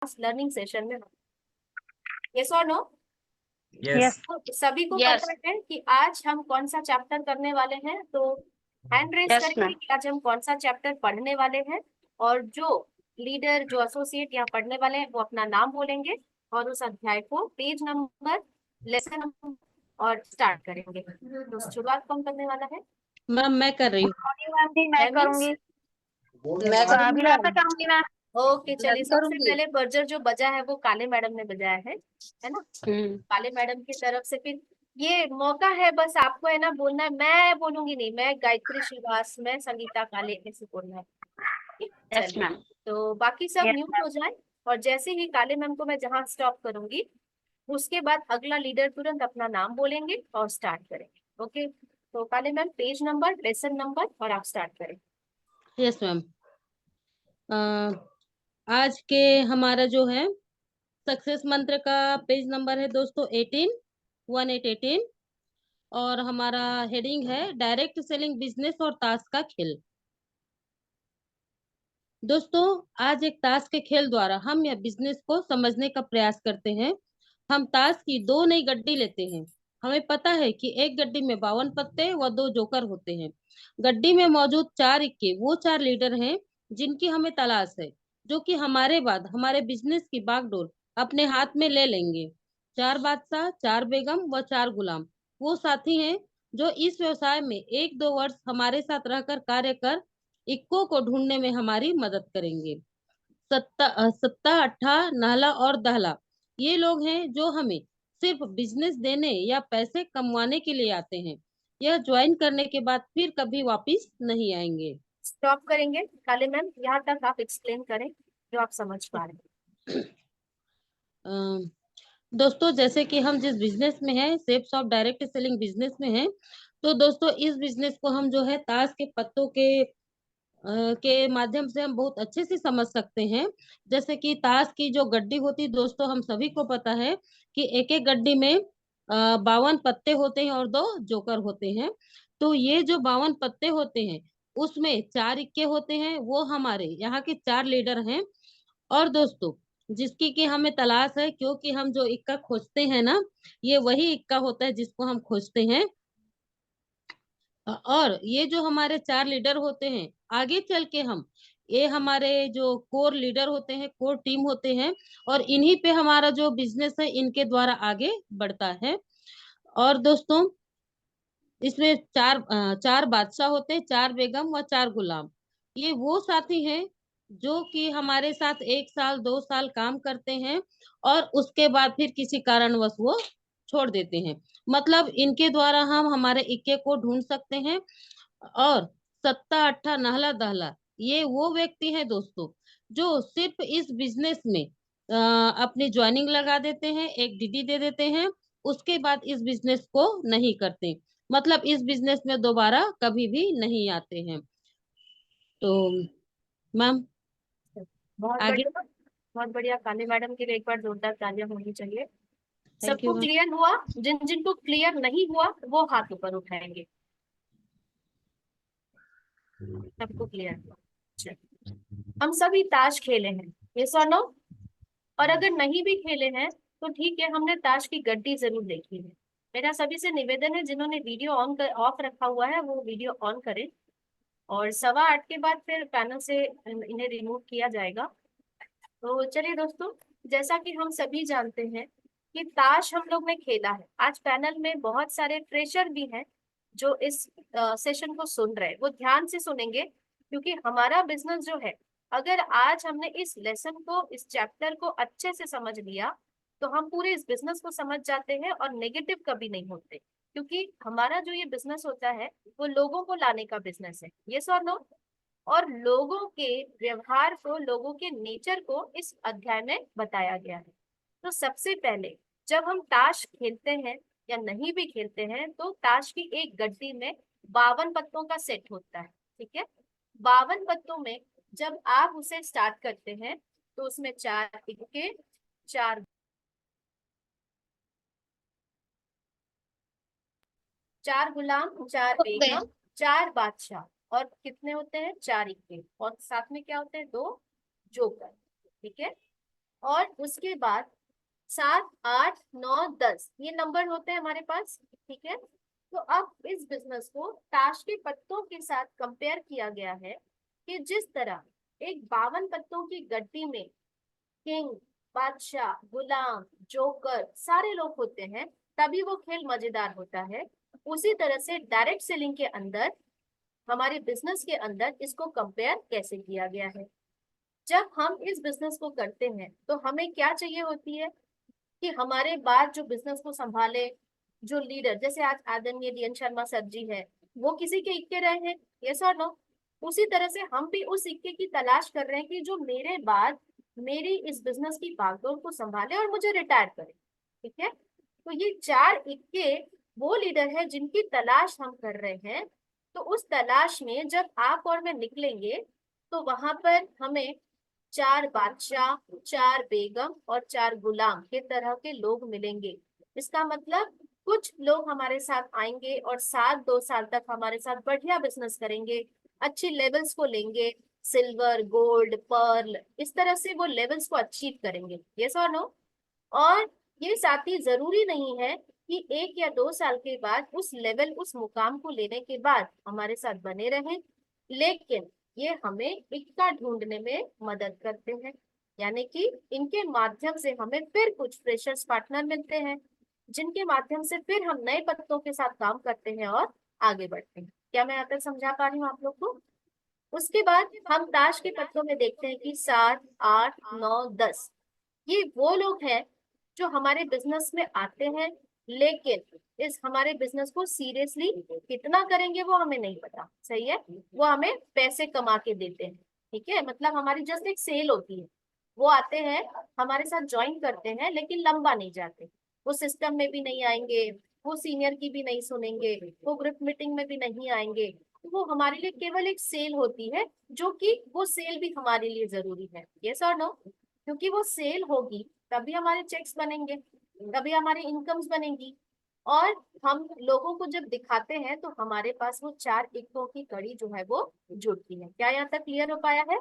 Learning session में। Yes और no? Yes. सभी को Yes. पता है कि आज हम कौन सा चैप्टर करने वाले हैं, तो हैंड रेस Yes, करेंगे ma'am. कि आज हम कौन सा चैप्टर पढ़ने वाले हैं। और जो लीडर, जो एसोसिएट यहाँ पढ़ने वाले हैं, वो अपना नाम बोलेंगे और उस अध्याय को पेज नंबर, लेसन नंबर और स्टार्ट करेंगे। तो शुरुआत कौन करने वाला है? मैम मैं कर रही हूँ। मैम जी मैं That means- करूंगी। मैं करूंगी अभिलाषा करूंगी मैं। ओके, मैं चलिए। भी सबसे करूंगी। पहले बर्जर जो बजा है वो काले मैडम ने बजाया है ना? काले मैडम की तरफ से फिर ये मौका है, बस आपको है ना बोलना है। मैं बोलूंगी नहीं, मैं गायत्री श्रीवास, मैं संगीता काले, ऐसे बोलना है। यस चलिए, मैम। तो बाकी सब Yes, म्यूट हो जाए। और जैसे ही काले मैम को मैं जहां स्टॉप करूंगी, उसके बाद अगला लीडर तुरंत अपना नाम बोलेंगे और स्टार्ट करेंगे। ओके, तो काले ma'am page number, lesson number और आप स्टार्ट करें। Yes ma'am. आज के हमारा जो है सक्सेस मंत्र का पेज नंबर है दोस्तों 18 और हमारा हेडिंग है डायरेक्ट सेलिंग बिजनेस और ताश का खेल। दोस्तों, आज एक ताश के खेल द्वारा हम यह बिजनेस को समझने का प्रयास करते हैं। हम ताश की दो नई गड्डी लेते हैं। हमें पता है कि एक गड्डी में 52 पत्ते व 2 जोकर होते हैं। गड्डी में मौजूद 4 इक्के वो 4 लीडर हैं जिनकी हमें तलाश है, जो कि हमारे बाद हमारे बिजनेस की बागडोर अपने हाथ में ले लेंगे। 4 बादशाह, 4 बेगम व 4 गुलाम वो साथी हैं जो इस व्यवसाय में 1-2 वर्ष हमारे साथ रहकर कार्य कर इक्को को ढूंढने में हमारी मदद करेंगे। सत्ता अट्ठा नाला और दहला ये लोग हैं जो हमें सिर्फ बिजनेस देने या पैसे कमवाने के लिए आते हैं। यह ज्वाइन करने के बाद फिर कभी वापस नहीं आएंगे। स्टॉप करेंगे काले मैम, यहाँ तक आप एक्सप्लेन करें जो आप समझ पा रहे हैं। दोस्तों, जैसे कि हम जिस बिजनेस में हैं, shapes of direct selling business में हैं, तो दोस्तों इस बिजनेस को हम जो है ताश के पत्तों के माध्यम से हम बहुत अच्छे से समझ सकते हैं। जैसे कि ताश की जो गड्डी होती है दोस्तों, हम सभी को पता है कि एक एक गड्डी में 52 पत्ते होते हैं और 2 जोकर होते हैं। तो ये जो 52 पत्ते होते हैं उसमें 4 इक्के होते हैं, वो हमारे यहाँ के 4 लीडर हैं। और दोस्तों, जिसकी कि हमें तलाश है, क्योंकि हम जो इक्का खोजते हैं ना, ये वही इक्का होता है जिसको हम खोजते हैं। और ये जो हमारे 4 लीडर होते हैं, आगे चल के हम ये हमारे जो कोर लीडर होते हैं, कोर टीम होते हैं, और इन्हीं पे हमारा जो बिजनेस है इनके द्वारा आगे बढ़ता है। और दोस्तों, इसमें 4 बादशाह होते हैं, 4 बेगम व 4 गुलाम। ये वो साथी हैं जो कि हमारे साथ 1 साल 2 साल काम करते हैं और उसके बाद फिर किसी कारणवश वो छोड़ देते हैं। मतलब इनके द्वारा हम हमारे इक्के को ढूंढ सकते हैं। और सत्ता अट्ठा नहला दहला ये वो व्यक्ति हैं दोस्तों जो सिर्फ इस बिजनेस में अपनी ज्वाइनिंग लगा देते हैं, एक डीडी दे देते हैं, उसके बाद इस बिजनेस को नहीं करते। मतलब इस बिजनेस में दोबारा कभी भी नहीं आते हैं। तो मैम बहुत आगे। बढ़िया, बहुत बढ़िया। काले मैडम के लिए एक बार जोरदार तालियां होनी चाहिए। थैंक यू सबको मैम। क्लियर हुआ? जिन जिनको क्लियर नहीं हुआ वो हाथ ऊपर उठाएंगे। सबको क्लियर हुआ? चलिए। हम सभी ताश खेले हैं, ये सुनो। और अगर नहीं भी खेले हैं तो ठीक है, हमने ताश की गड्डी जरूर देखी है। मेरा सभी से निवेदन है, जिन्होंने वीडियो ऑफ रखा हुआ है वो वीडियो ऑन करें। और 8:15 के बाद फिर पैनल से इन्हें रिमूव किया जाएगा। तो चलिए दोस्तों, जैसा कि हम सभी जानते हैं कि ताश हम लोग ने खेला है। आज पैनल में बहुत सारे फ्रेशर भी हैं जो इस सेशन को सुन रहे हैं। वो ध्यान से सुनेंगे, क्योंकि हमारा बिजनेस जो है, अगर आज हमने इस लेसन को, इस चैप्टर को अच्छे से समझ लिया, तो हम पूरे इस बिजनेस को समझ जाते हैं और नेगेटिव कभी नहीं होते। क्योंकि हमारा जो ये बिजनेस होता है वो लोगों को लाने का बिजनेस है, ये और नो। और लोगों के व्यवहार को, लोगों के नेचर को इस अध्याय में बताया गया है। तो सबसे पहले जब हम ताश खेलते हैं या नहीं भी खेलते हैं, तो ताश की एक गड्डी में 52 पत्तों का सेट होता है, ठीक है। 52 पत्तों में जब आप उसे स्टार्ट करते हैं तो उसमें 4 इक्के, 4 गुलाम, 4 बेगम, 4 बादशाह, और कितने होते हैं? 4 इक्के, और साथ में क्या होते हैं? 2 जोकर, ठीक है। और उसके बाद 7, 8, 9, 10 ये नंबर होते हैं हमारे पास, ठीक है। तो अब इस बिजनेस को ताश के पत्तों के साथ कंपेयर किया गया है कि जिस तरह एक 52 पत्तों की गड्डी में किंग, बादशाह, गुलाम, जोकर सारे लोग होते हैं, तभी वो खेल मजेदार होता है। उसी तरह से डायरेक्ट सेलिंग के अंदर, हमारे बिजनेस के अंदर इसको कंपेयर कैसे किया गया है। जब हम इस बिजनेस को करते हैं तो हमें क्या चाहिए होती है कि हमारे बाद जो बिजनेस को संभाले, जो लीडर, जैसे आज आदरणीय DN शर्मा सर जी है, वो किसी के इक्के रहे हैं, यस और नो। उसी तरह से हम भी उस इक्के की तलाश कर रहे हैं कि जो मेरे बाद मेरी इस बिजनेस की बागडोर को संभाले और मुझे रिटायर करे, ठीक है। तो ये 4 इक्के वो लीडर है जिनकी तलाश हम कर रहे हैं। तो उस तलाश में जब आप और मैं निकलेंगे तो वहां पर हमें 4 बादशाह, 4 बेगम और 4 गुलाम के तरह के लोग मिलेंगे। इसका मतलब कुछ लोग हमारे साथ आएंगे और 2 साल तक हमारे साथ बढ़िया बिजनेस करेंगे, अच्छी लेवल्स को लेंगे, सिल्वर, गोल्ड, पर्ल, इस तरह से वो लेवल्स को अचीव करेंगे, यस और नो। और ये साथी जरूरी नहीं है कि 1 या 2 साल के बाद उस लेवल, उस मुकाम को लेने के बाद हमारे साथ बने रहें, लेकिन ये हमें इक्का ढूंढने में मदद करते हैं। यानी कि इनके माध्यम से हमें फिर कुछ फ्रेशर्स पार्टनर मिलते हैं, जिनके माध्यम से फिर हम नए पत्तों के साथ काम करते हैं और आगे बढ़ते हैं। क्या मैं यहाँ तक समझा पा रही हूँ आप लोग को? उसके बाद हम ताश के पत्तों में देखते हैं कि 7, 8, 9, 10 ये वो लोग हैं जो हमारे बिजनेस में आते हैं, लेकिन इस हमारे बिजनेस को सीरियसली कितना करेंगे वो हमें नहीं पता, सही है। वो हमें पैसे कमा के देते हैं, ठीक है, मतलब हमारी जस्ट एक सेल होती है। वो आते हैं, हमारे साथ ज्वाइन करते हैं, लेकिन लंबा नहीं जाते। वो सिस्टम में भी नहीं आएंगे, वो सीनियर की भी नहीं सुनेंगे, वो ग्रुप मीटिंग में भी नहीं आएंगे। तो वो हमारे लिए केवल एक सेल होती है, जो कि वो सेल भी हमारे लिए जरूरी है, यस और नो। क्योंकि वो सेल होगी तभी हमारे चेक्स बनेंगे, तभी हमारी इनकम्स बनेंगी। और हम लोगों को जब दिखाते हैं तो हमारे पास वो 4 इक्कों की कड़ी जो है वो जुड़ती है। क्या यहाँ तक क्लियर हो पाया है?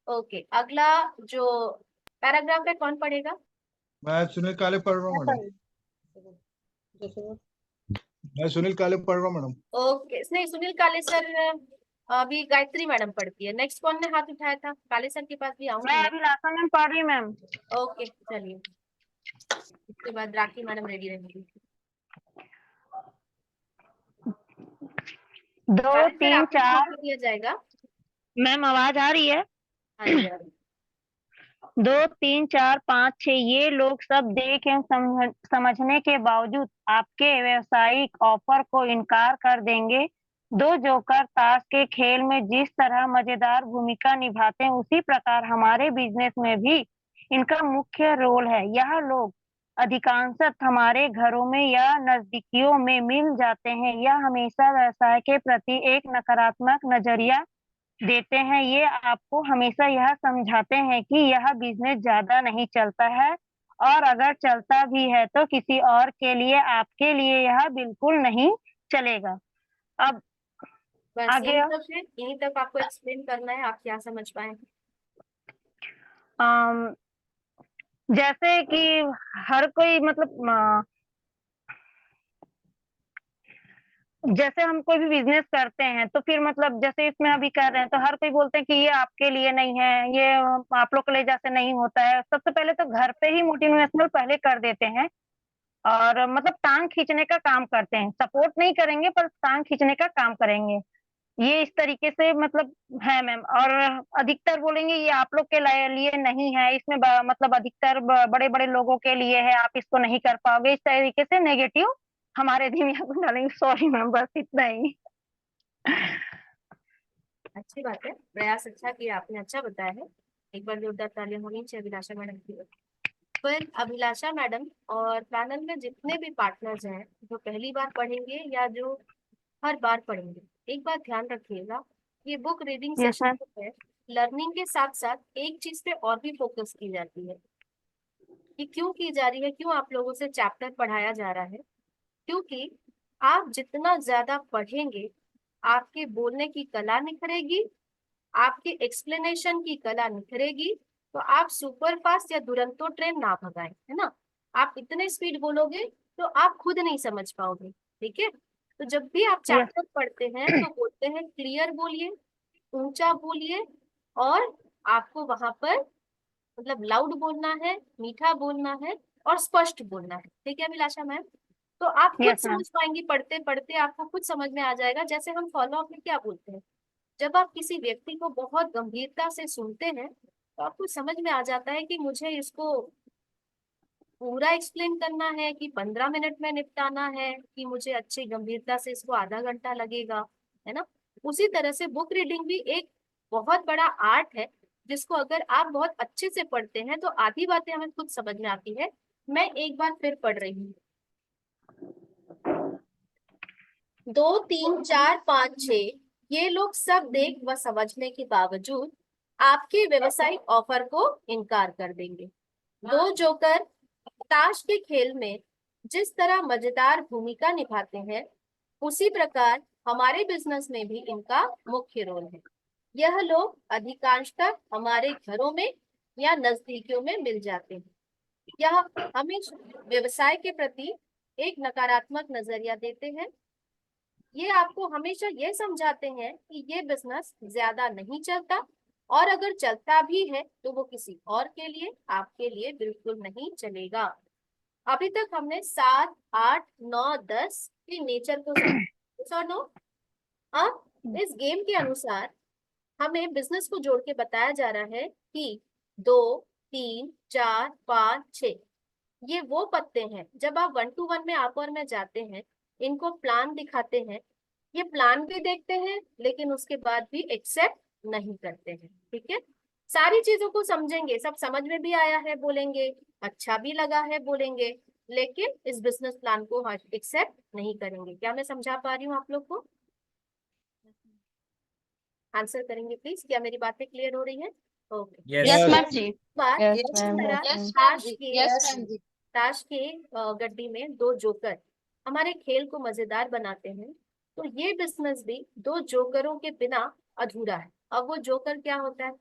ओके, अगला जो पैराग्राफ है कौन पढ़ेगा? मैं सुनील काले पढ़ रहा हूँ मैडम। मैं सुनील काले पढ़ रहा हूँ मैडम। ओके, नहीं सुनील काले सर, अभी गायत्री मैडम पढ़ती है। नेक्स्ट कौन ने हाथ उठाया था? काले सर के पास भी आऊंगी मैं मैं। अभिलाषा मैम पढ़ रही मैम। ओके चलिए, इसके बाद राखी मैडम रेडी रहेंगी। 2, काले सर 3, आपको 4 मौका दिया जाएगा। मैम आवाज आ रही है? हाँ जी, हाँ जी। 2, 3, 4, 5, 6 ये लोग सब देख एवं समझने के बावजूद आपके व्यवसायिक ऑफर को इनकार कर देंगे। 2 जोकर ताश के खेल में जिस तरह मजेदार भूमिका निभाते हैं, उसी प्रकार हमारे बिजनेस में भी इनका मुख्य रोल है। यह लोग अधिकांशतः हमारे घरों में या नजदीकियों में मिल जाते हैं। यह हमेशा व्यवसाय के प्रति एक नकारात्मक नजरिया देते हैं। ये आपको हमेशा यह समझाते हैं कि यह बिजनेस ज्यादा नहीं चलता है, और अगर चलता भी है तो किसी और के लिए, आपके लिए यह बिल्कुल नहीं चलेगा। अब बस आगे यहीं तक है, यहीं तक आपको एक्सप्लेन करना है, आप क्या समझ पाए? अम, जैसे कि हर कोई मतलब जैसे हम कोई भी बिजनेस करते हैं तो फिर मतलब जैसे इसमें अभी कर रहे हैं तो हर कोई बोलते हैं कि ये आपके लिए नहीं है, ये आप लोग के लिए जैसे नहीं होता है। सबसे पहले तो घर पे ही मोटिवेशनल पहले कर देते हैं, और मतलब टांग खींचने का काम करते हैं। सपोर्ट नहीं करेंगे पर टांग खींचने का काम करेंगे। ये इस तरीके से मतलब है मैम। और अधिकतर बोलेंगे ये आप लोग के लिए नहीं है, इसमें मतलब अधिकतर बड़े बड़े लोगों के लिए है, आप इसको नहीं कर पाओगे, इस तरीके से नेगेटिव हमारे दिमाग में डालेंगे। सॉरी मैम, बस इतना ही। अच्छी बात है, प्रयास अच्छा किया आपने, अच्छा बताया है। एक बार जोरदार तालियां होनी चाहिए अभिलाषा मैडम की ओर। पर अभिलाषा मैडम और पैनल में जितने भी पार्टनर्स हैं, जो पहली बार पढ़ेंगे या जो हर बार पढ़ेंगे, एक बात ध्यान रखिएगा, ये book reading yes session ma'am. जो है, लर्निंग के साथ साथ एक चीज पे और भी फोकस की जाती है। कि क्यों की जा रही है, क्यों आप लोगों से चैप्टर पढ़ाया जा रहा है? क्योंकि आप जितना ज्यादा पढ़ेंगे, आपके बोलने की कला निखरेगी, आपके एक्सप्लेनेशन की कला निखरेगी, तो आप सुपर फास्ट या दुरंतो ट्रेन ना भगाएं, है ना। आप इतने स्पीड बोलोगे तो आप खुद नहीं समझ पाओगे, ठीक है। तो जब भी आप यस चैप्टर पढ़ते हैं तो बोलते हैं क्लियर बोलिए, ऊंचा बोलिए, और आपको वहां पर मतलब लाउड बोलना है, मीठा बोलना है और स्पष्ट बोलना है, ठीक है अभिलाषा मैम। तो आप खुद यस मैम। समझ पाएंगी, पढ़ते पढ़ते आपको खुद समझ में आ जाएगा। जैसे हम फॉलो अप में क्या बोलते हैं, जब आप किसी व्यक्ति को बहुत गंभीरता से सुनते हैं तो आपको समझ में आ जाता है कि मुझे इसको पूरा एक्सप्लेन करना है कि 15 मिनट में निपटाना है, कि मुझे अच्छी गंभीरता से इसको आधा घंटा लगेगा, है ना। उसी तरह से बुक रीडिंग भी एक बहुत बड़ा आर्ट है, जिसको अगर आप बहुत अच्छे से पढ़ते हैं तो आधी बातें हमें खुद समझ में आती है। मैं एक बार फिर पढ़ रही हूँ। 2, 3, 4, 5, 6 ये लोग सब देख व समझने के बावजूद आपके व्यवसायिक ऑफर को इनकार कर देंगे। 2 जोकर ताश के खेल में जिस तरह मजेदार भूमिका निभाते हैं, उसी प्रकार हमारे बिजनेस में भी इनका मुख्य रोल है। यह लोग अधिकांशतः हमारे घरों में या नजदीकियों में मिल जाते हैं। यह हमेशा व्यवसाय के प्रति एक नकारात्मक नजरिया देते हैं। ये आपको हमेशा ये समझाते हैं कि ये बिजनेस ज्यादा नहीं चलता, और अगर चलता भी है तो वो किसी और के लिए, आपके लिए बिल्कुल नहीं चलेगा। अभी तक हमने 7, 8, 9, 10 के नेचर को समझा। अब इस गेम के अनुसार हमें बिजनेस को जोड़ के बताया जा रहा है कि 2, 3, 4, 5, 6 ये वो पत्ते हैं। जब आप 1 to 1 में आप और मैं जाते हैं, इनको प्लान दिखाते हैं, ये प्लान भी देखते हैं लेकिन उसके बाद भी एक्सेप्ट नहीं करते हैं, ठीक है। सारी चीजों को समझेंगे, सब समझ में भी आया है बोलेंगे, अच्छा भी लगा है बोलेंगे, लेकिन इस बिजनेस प्लान को एक्सेप्ट नहीं करेंगे। क्या मैं समझा पा रही हूँ आप लोग को? आंसर करेंगे प्लीज, क्या मेरी बातें क्लियर हो रही है? ओके। यस मैम जी। बात यस इस मैम। तरह यस ताश मैम के जी। ताश के गड्डी में 2 जोकर हमारे खेल को मजेदार बनाते हैं, तो ये बिजनेस भी 2 जोकरों के बिना अधूरा है। अब वो जोकर क्या होता है?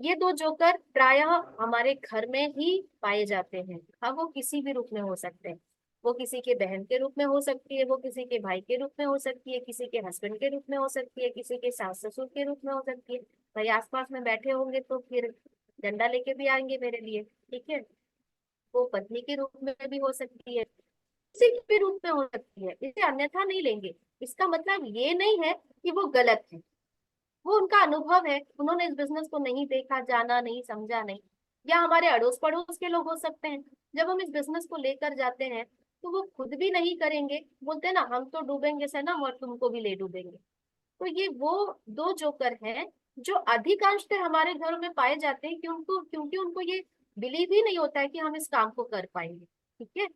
ये 2 जोकर प्रायः हमारे घर में ही पाए जाते हैं। अब वो किसी भी रूप में हो सकते हैं। वो किसी के बहन के रूप में हो सकती है, वो किसी के भाई के रूप में हो सकती है, किसी के हस्बैंड के रूप में हो सकती है, किसी के सास ससुर के रूप में हो सकती है। भाई आसपास में बैठे होंगे तो फिर डंडा लेके भी आएंगे मेरे लिए, ठीक है। वो पत्नी के रूप में भी हो सकती है, किसी के भी रूप में हो सकती है, इसे अन्यथा नहीं लेंगे। इसका मतलब ये नहीं है कि वो गलत है, वो उनका अनुभव है, उन्होंने इस बिजनेस को नहीं देखा, जाना नहीं, समझा नहीं। या हमारे अड़ोस पड़ोस के लोग हो सकते हैं, जब हम इस बिजनेस को लेकर जाते हैं तो वो खुद भी नहीं करेंगे, बोलते हैं ना हम तो डूबेंगे सनम और तुमको भी ले डूबेंगे। तो ये वो 2 जोकर हैं जो अधिकांशतः हमारे घरों में पाए जाते हैं, क्योंकि उनको ये बिलीव ही नहीं होता है कि हम इस काम को कर पाएंगे, ठीक है।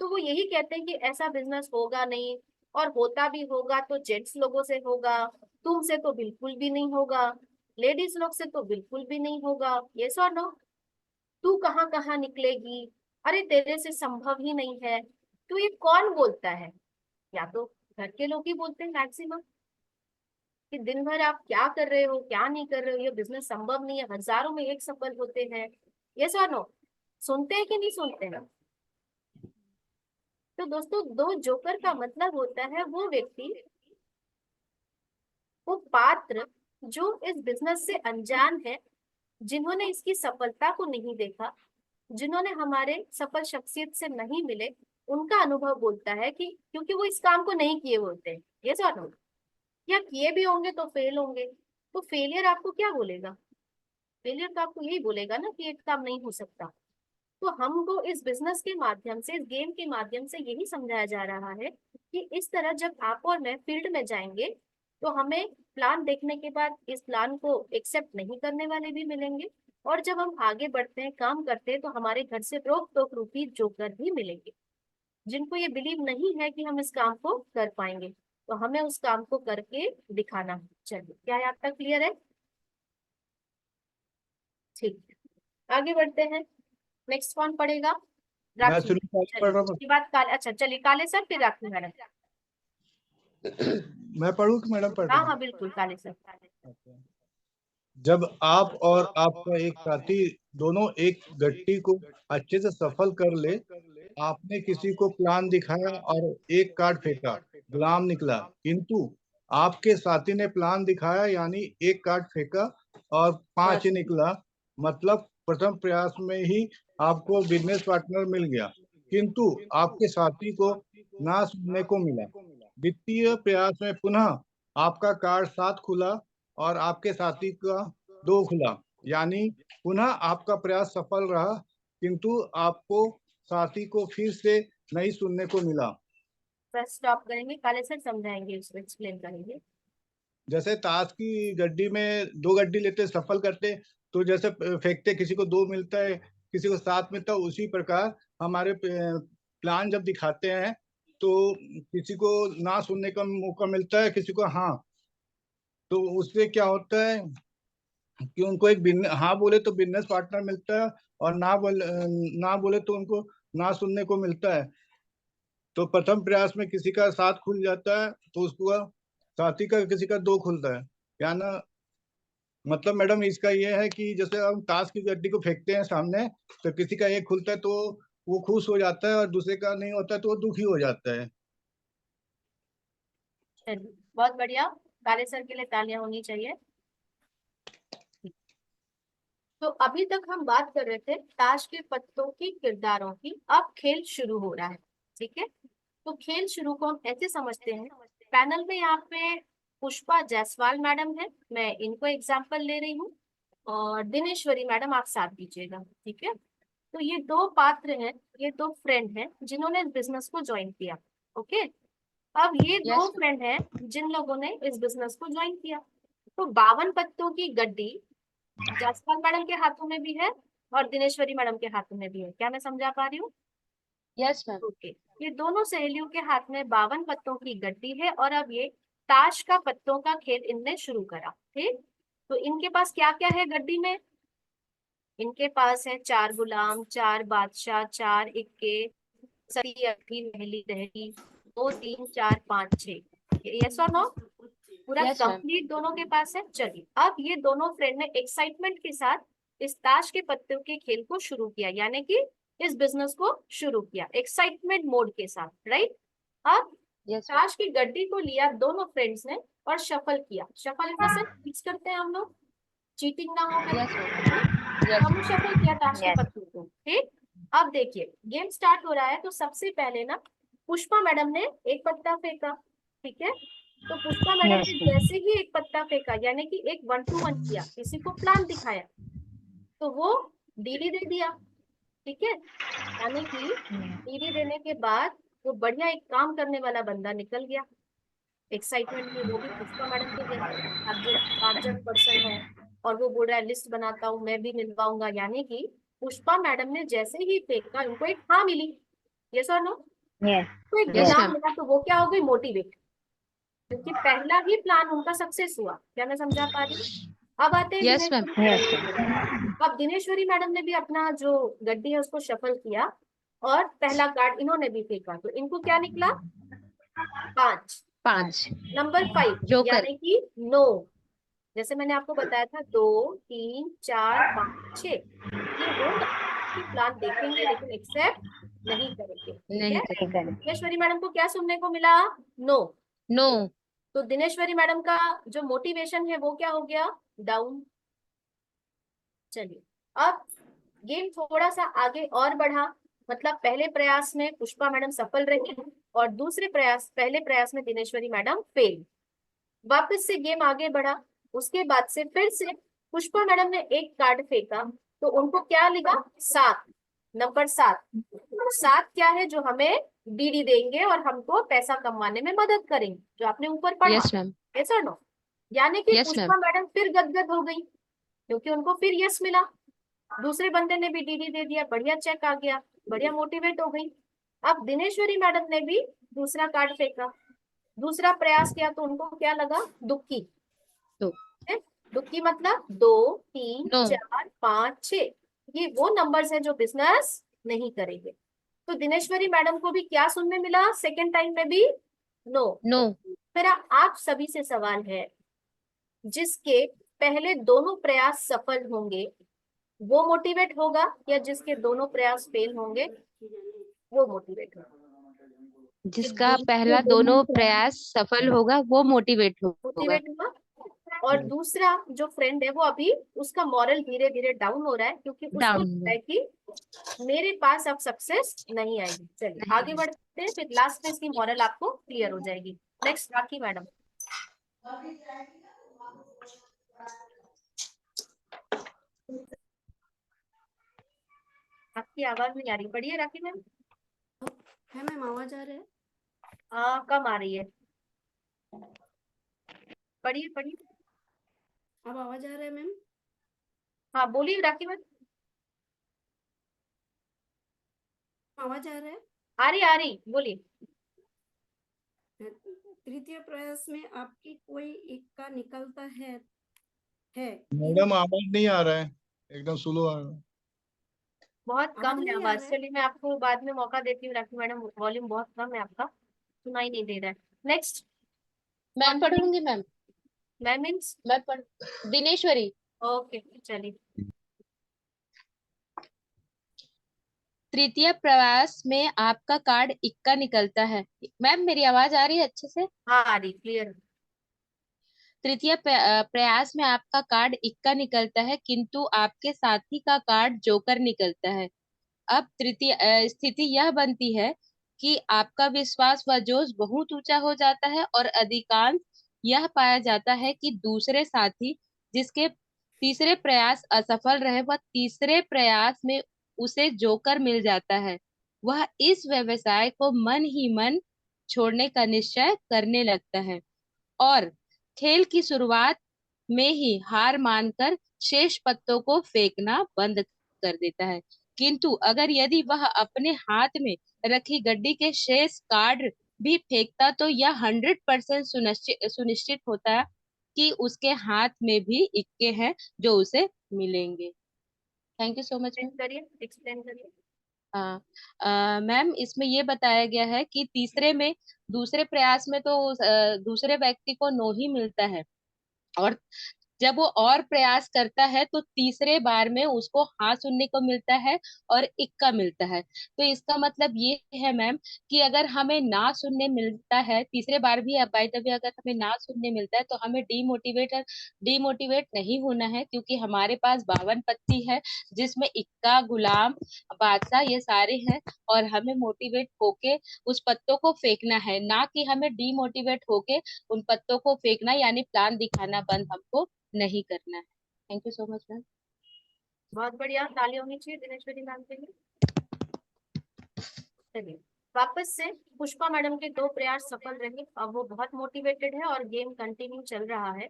तो वो यही कहते हैं कि ऐसा बिजनेस होगा नहीं, और होता भी होगा तो जेंट्स लोगों से होगा, तुमसे तो बिल्कुल भी नहीं होगा, लेडीज लोग से तो बिल्कुल भी नहीं होगा, ये सो नो। तू कहाँ कहाँ निकलेगी, अरे तेरे से संभव ही नहीं है। तो ये कौन बोलता है? या तो घर के लोग ही बोलते हैं मैक्सिमम, कि दिन भर आप क्या कर रहे हो, क्या नहीं कर रहे हो, ये बिजनेस संभव नहीं है, हजारों में एक सफल होते हैं, ये सो नो। सुनते हैं कि नहीं सुनते हैं? तो दोस्तों 2 जोकर का मतलब होता है वो व्यक्ति, वो पात्र जो इस बिजनेस से अनजान है, जिन्होंने इसकी सफलता को नहीं देखा, जिन्होंने हमारे सफल शख्सियत से नहीं मिले, उनका अनुभव बोलता है कि क्योंकि वो इस काम को नहीं किए होते हैं, ये जानो, या किए भी होंगे तो फेल होंगे। तो फेलियर आपको क्या बोलेगा? फेलियर तो आपको यही बोलेगा ना कि एक काम नहीं हो सकता। तो हमको इस बिजनेस के माध्यम से, इस गेम के माध्यम से यही समझाया जा रहा है कि इस तरह जब आप और मैं फील्ड में जाएंगे तो हमें प्लान देखने के बाद इस प्लान को एक्सेप्ट नहीं करने वाले भी मिलेंगे, और जब हम आगे बढ़ते हैं, काम करते हैं, तो हमारे घर से रोक टोक रूपी जोकर भी मिलेंगे, जिनको ये बिलीव नहीं है कि हम इस काम को कर पाएंगे, तो हमें उस काम को करके दिखाना है। चलिए, क्या यहाँ तक क्लियर है? ठीक है, आगे बढ़ते हैं। नेक्स्ट कौन पढ़ेगा? मैं राखी। सुनील काले पढ़ रहा हूँ चलिए, बात काले, अच्छा चलिए काले सर, फिर राखी मैडम। मैं पढ़ूँ कि मैडम पढ़ हाँ रही हाँ बिल्कुल, काले सर। हैं? जब आप और आपका एक साथी दोनों एक गट्टी को अच्छे से सफल कर ले, आपने किसी को प्लान दिखाया और एक कार्ड फेंका, गुलाम निकला। किंतु आपके साथी ने प्लान दिखाया यानी एक कार्ड फेंका और 5 ही निकला, मतलब प्रथम प्रयास में ही आपको बिजनेस पार्टनर मिल गया, किंतु आपके साथी को ना सुनने को मिला। द्वितीय प्रयास में पुनः आपका कार्ड 7 खुला और आपके साथी का 2 खुला, यानी पुनः आपका प्रयास सफल रहा, किंतु आपको साथी को फिर से नहीं सुनने को मिला। फर्स्ट स्टॉप करेंगे, काले सर समझाएंगे, उसको एक्सप्लेन करेंगे। जैसे ताश की गड्डी में 2 गड्डी लेते सफल करते, तो जैसे फेंकते किसी को 2 मिलता है, किसी को 7 मिलता है, उसी प्रकार हमारे प्लान जब दिखाते हैं तो किसी को ना सुनने का मौका मिलता है, किसी को हाँ। तो उससे क्या होता है कि उनको एक हाँ बोले तो बिजनेस पार्टनर मिलता है, और ना बोले तो उनको ना सुनने को मिलता है। तो प्रथम प्रयास में किसी का 7 खुल जाता है तो उसको साथी का किसी का 2 खुलता है। या ना मतलब मैडम इसका ये है कि जैसे हम ताश की गड्डी को फेंकते हैं सामने, तो किसी का 1 खुलता है तो वो खुश हो जाता है, और दूसरे का नहीं होता है तो वो दुखी हो जाता है। चलिए, बहुत बढ़िया, काले सर के लिए तालियां होनी चाहिए। तो अभी तक हम बात कर रहे थे ताश के पत्तों की किरदारों की, अब खेल शुरू हो रहा है। ठीक है, तो खेल शुरू को हम ऐसे समझते हैं। पैनल में यहाँ पे पुष्पा जायसवाल मैडम है, मैं इनको एग्जाम्पल ले रही हूँ, और दिनेश्वरी मैडम आप साथ दीजिएगा। ठीक है, तो ये 2 पात्र हैं, ये 2 फ्रेंड हैं जिन्होंने इस बिजनेस को ज्वाइन किया। ओके, अब ये 2 फ्रेंड हैं जिन लोगों ने इस बिजनेस को ज्वाइन किया। तो 52 पत्तों की गड्डी जायसवाल मैडम के हाथों में भी है और दिनेश्वरी मैडम के हाथों में भी है। क्या मैं समझा पा रही हूँ? Yes ma'am. ओके, ये दोनों सहेलियों के हाथ में 52 पत्तों की गड्डी है, और अब ये ताश का पत्तों का खेल इनने शुरू करा। ठीक, तो इनके पास क्या क्या है गड्डी में? इनके पास है 4 गुलाम, 4 बादशाह, 4 इक्के, सती अठी महली दहली, 2 3 4 5 6। यस और नो? पूरा Yes, ma'am. कंप्लीट दोनों के पास है। चलिए, अब ये दोनों फ्रेंड ने एक्साइटमेंट के साथ इस ताश के पत्तों के खेल को शुरू किया, यानी कि इस बिजनेस को शुरू किया एक्साइटमेंट मोड के साथ, राइट? अब Yes, ताश की गड्डी को लिया दोनों फ्रेंड्स ने और शफल किया। शफल का सर फिक्स करते हैं हम लोग, चीटिंग ना हो। Yes, ma'am. Yes. हमने शफल किया ताश के Yes. पत्तों को। ठीक, अब देखिए गेम स्टार्ट हो रहा है, तो सबसे पहले ना पुष्पा मैडम ने एक पत्ता फेंका। ठीक है, तो पुष्पा मैडम Yes, ने ma'am. जैसे ही एक पत्ता फेंका, यानी कि एक 1 to 1 किया, किसी को प्लान दिखाया, तो वो डीडी दे दिया। ठीक है, यानी कि डीडी देने के बाद वो बढ़िया एक काम करने वाला बंदा निकल गया एक्साइटमेंट में, वो भी पुष्पा मैडम के जैसे चार्जर पर्सन है, और वो बोल रहा है लिस्ट बनाता हूँ, मैं भी मिलवाऊंगा। यानी कि पुष्पा मैडम ने जैसे ही फेंका, उनको एक हाँ मिली। यस और नो? Yes. तो एक Yes, गुलाम ma'am. मिला, तो वो क्या हो गई? मोटिवेट, क्योंकि पहला ही प्लान उनका सक्सेस हुआ। क्या मैं समझा पा रही हूँ? अब आते हैं Yes, ma'am. दिनेश्वरी मैडम। अब दिनेश्वरी मैडम ने भी अपना जो गड्डी है उसको शफल किया, और पहला कार्ड इन्होंने भी फेंका, तो इनको क्या निकला? 5। 5. Number 5 joker. यानी कि नो। जैसे मैंने आपको बताया था 2 3 4 5 6, ये वो की प्लान देखेंगे लेकिन एक्सेप्ट नहीं करेंगे। ठीक नहीं है, करेंगे. दिनेश्वरी मैडम को क्या सुनने को मिला? नो। No. तो दिनेश्वरी मैडम का जो मोटिवेशन है वो क्या हो गया? डाउन। चलिए, अब गेम थोड़ा सा आगे और बढ़ा, मतलब पहले प्रयास में पुष्पा मैडम सफल रही, और पहले प्रयास में दिनेश्वरी मैडम फेल। वापस से गेम आगे बढ़ा, उसके बाद से फिर से पुष्पा मैडम ने एक कार्ड फेंका, तो उनको क्या लिखा? 7, नंबर 7। 7 क्या है? जो हमें डीडी देंगे और हमको पैसा कमाने में मदद करेंगे, जो आपने ऊपर पढ़ा। Yes, ma'am. यस और नो? यानी कि Yes, पुष्पा मैडम फिर गदगद हो गई, क्योंकि उनको फिर यस मिला। दूसरे बंदे ने भी डीडी दे दिया, बढ़िया चेक आ गया, बढ़िया मोटिवेट हो गई। अब दिनेश्वरी मैडम ने भी दूसरा कार्ड फेंका, दूसरा प्रयास किया, तो उनको क्या लगा? दुक्की। दो. दुक्की मतलब 2 3 No. 4 5 6, ये वो नंबर्स हैं जो बिजनेस नहीं करेंगे। तो दिनेश्वरी मैडम को भी क्या सुनने मिला सेकेंड टाइम में भी? नो। No. मेरा आप सभी से सवाल है, जिसके पहले दोनों प्रयास सफल होंगे वो मोटिवेट होगा, या जिसके दोनों प्रयास फेल होंगे वो मोटिवेट होगा? जिसका पहला दोनों प्रयास सफल होगा वो मोटिवेट होगा। मोटिवेट हुआ। और दूसरा जो फ्रेंड है वो अभी उसका मॉरल धीरे धीरे डाउन हो रहा है, क्योंकि उसको डाउन लगता है कि मेरे पास अब सक्सेस नहीं आएगी। चलिए आगे बढ़ते हैं, फिर लास्ट में इसकी मॉरल आपको क्लियर हो जाएगी। नेक्स्ट राखी मैडम। आपकी आवाज नहीं आ रही, पढ़िए राखी मैम। है मैम, आवाज आ रहा है? हाँ कम आ रही है, पढ़िए पढ़िए। अब आवाज आ रहा है मैम? हाँ बोलिए राखी मैम। आवाज आ रहा है? आ रही बोलिए। तृतीय प्रयास में आपकी कोई इक्का निकलता है मैडम आवाज नहीं आ रहा है, एकदम स्लो आ रहा है। बहुत कम आवाज है नहीं आ आवाज। रहा है? चलिए मैं आपको बाद में मौका देती हूँ राखी मैडम, वॉल्यूम बहुत कम है आपका, सुनाई नहीं दे रहा है। नेक्स्ट। मैं पढ़ूंगी मैम। मैं मीन्स मैं पढ़ दिनेश्वरी। ओके चलिए। तृतीय प्रयास में आपका कार्ड इक्का निकलता है। मैम मेरी आवाज आ रही है अच्छे से? हाँ आ रही, क्लियर। तृतीय प्रयास में आपका कार्ड इक्का निकलता है, किंतु आपके साथी का कार्ड जोकर निकलता है। अब तृतीय स्थिति यह बनती है कि आपका विश्वास व जोश बहुत ऊंचा हो जाता है और अधिकांश यह पाया जाता है कि दूसरे साथी जिसके तीसरे प्रयास असफल रहे वह तीसरे प्रयास में उसे जोकर मिल जाता है। वह इस व्यवसाय को मन ही मन छोड़ने का निश्चय करने लगता है और खेल की शुरुआत में ही हार मानकर शेष पत्तों को फेंकना बंद कर देता है। किंतु अगर यदि वह अपने हाथ में रखी गड्डी के शेष कार्ड भी फेंकता तो यह 100% सुनिश्चित होता कि उसके हाथ में भी इक्के हैं जो उसे मिलेंगे। Thank you so much ma'am. Explain करिए। मैम इसमें ये बताया गया है कि तीसरे में दूसरे प्रयास में तो दूसरे व्यक्ति को नो ही मिलता है, और जब वो और प्रयास करता है तो तीसरे बार में उसको हाँ सुनने को मिलता है और इक्का मिलता है। तो इसका मतलब ये है मैम कि अगर हमें ना सुनने मिलता है तीसरे बार भी, बाय द वे अगर हमें ना सुनने मिलता है तो हमें डिमोटिवेट नहीं होना है, क्योंकि हमारे पास 52 पत्ती है जिसमें इक्का, गुलाम, बादशाह ये सारे हैं, और हमें मोटिवेट होके उस पत्तों को फेंकना है, ना कि हमें डिमोटिवेट होके उन पत्तों को फेंकना यानी प्लान दिखाना बंद हमको नहीं करना है। Thank you so much ma'am. बहुत बढ़िया, ताली होनी चाहिए दिनेश्वरी मैम के लिए। चलिए वापस से, पुष्पा मैडम के 2 प्रयास सफल रहे, अब वो बहुत मोटिवेटेड है और गेम कंटिन्यू चल रहा है।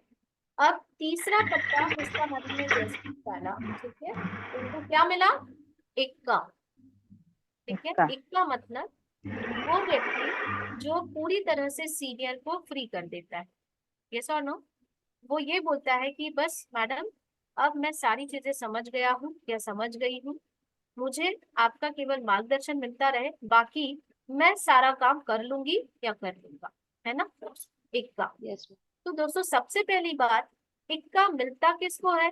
अब तीसरा पत्ता पुष्पा मैडम ने जैसे ही डाला, ठीक है, उनको क्या मिला? इक्का। ठीक है, इक्का मतलब वो व्यक्ति जो पूरी तरह से सीनियर को फ्री कर देता है। यस और नो? वो ये बोलता है कि बस मैडम अब मैं सारी चीजें समझ गया हूँ या समझ गई हूँ, मुझे आपका केवल मार्गदर्शन मिलता रहे, बाकी मैं सारा काम कर लूंगी या कर लूंगा, है ना? इक्का। Yes ma'am. तो दोस्तों सबसे पहली बात, इक्का मिलता किसको है?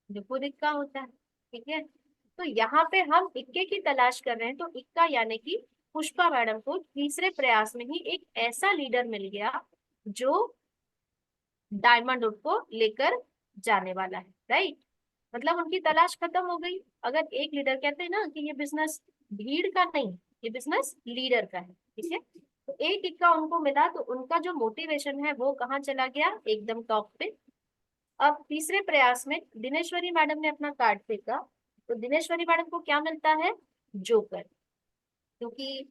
जो खुद इक्का होता है। ठीक है, तो यहाँ पे हम इक्के की तलाश कर रहे हैं, तो इक्का यानी कि पुष्पा मैडम को तीसरे प्रयास में ही एक ऐसा लीडर मिल गया जो डायमंड वुड को लेकर जाने वाला है। राइट, मतलब उनकी तलाश खत्म हो गई। अगर एक लीडर, कहते हैं ना कि ये बिजनेस भीड़ का नहीं, ये बिजनेस लीडर का है। ठीक है, तो एक इक्का उनको मिला, तो उनका जो मोटिवेशन है वो कहाँ चला गया? एकदम टॉप पे। अब तीसरे प्रयास में दिनेश्वरी मैडम ने अपना कार्ड फेंका, तो दिनेश्वरी मैडम को क्या मिलता है? जोकर। क्योंकि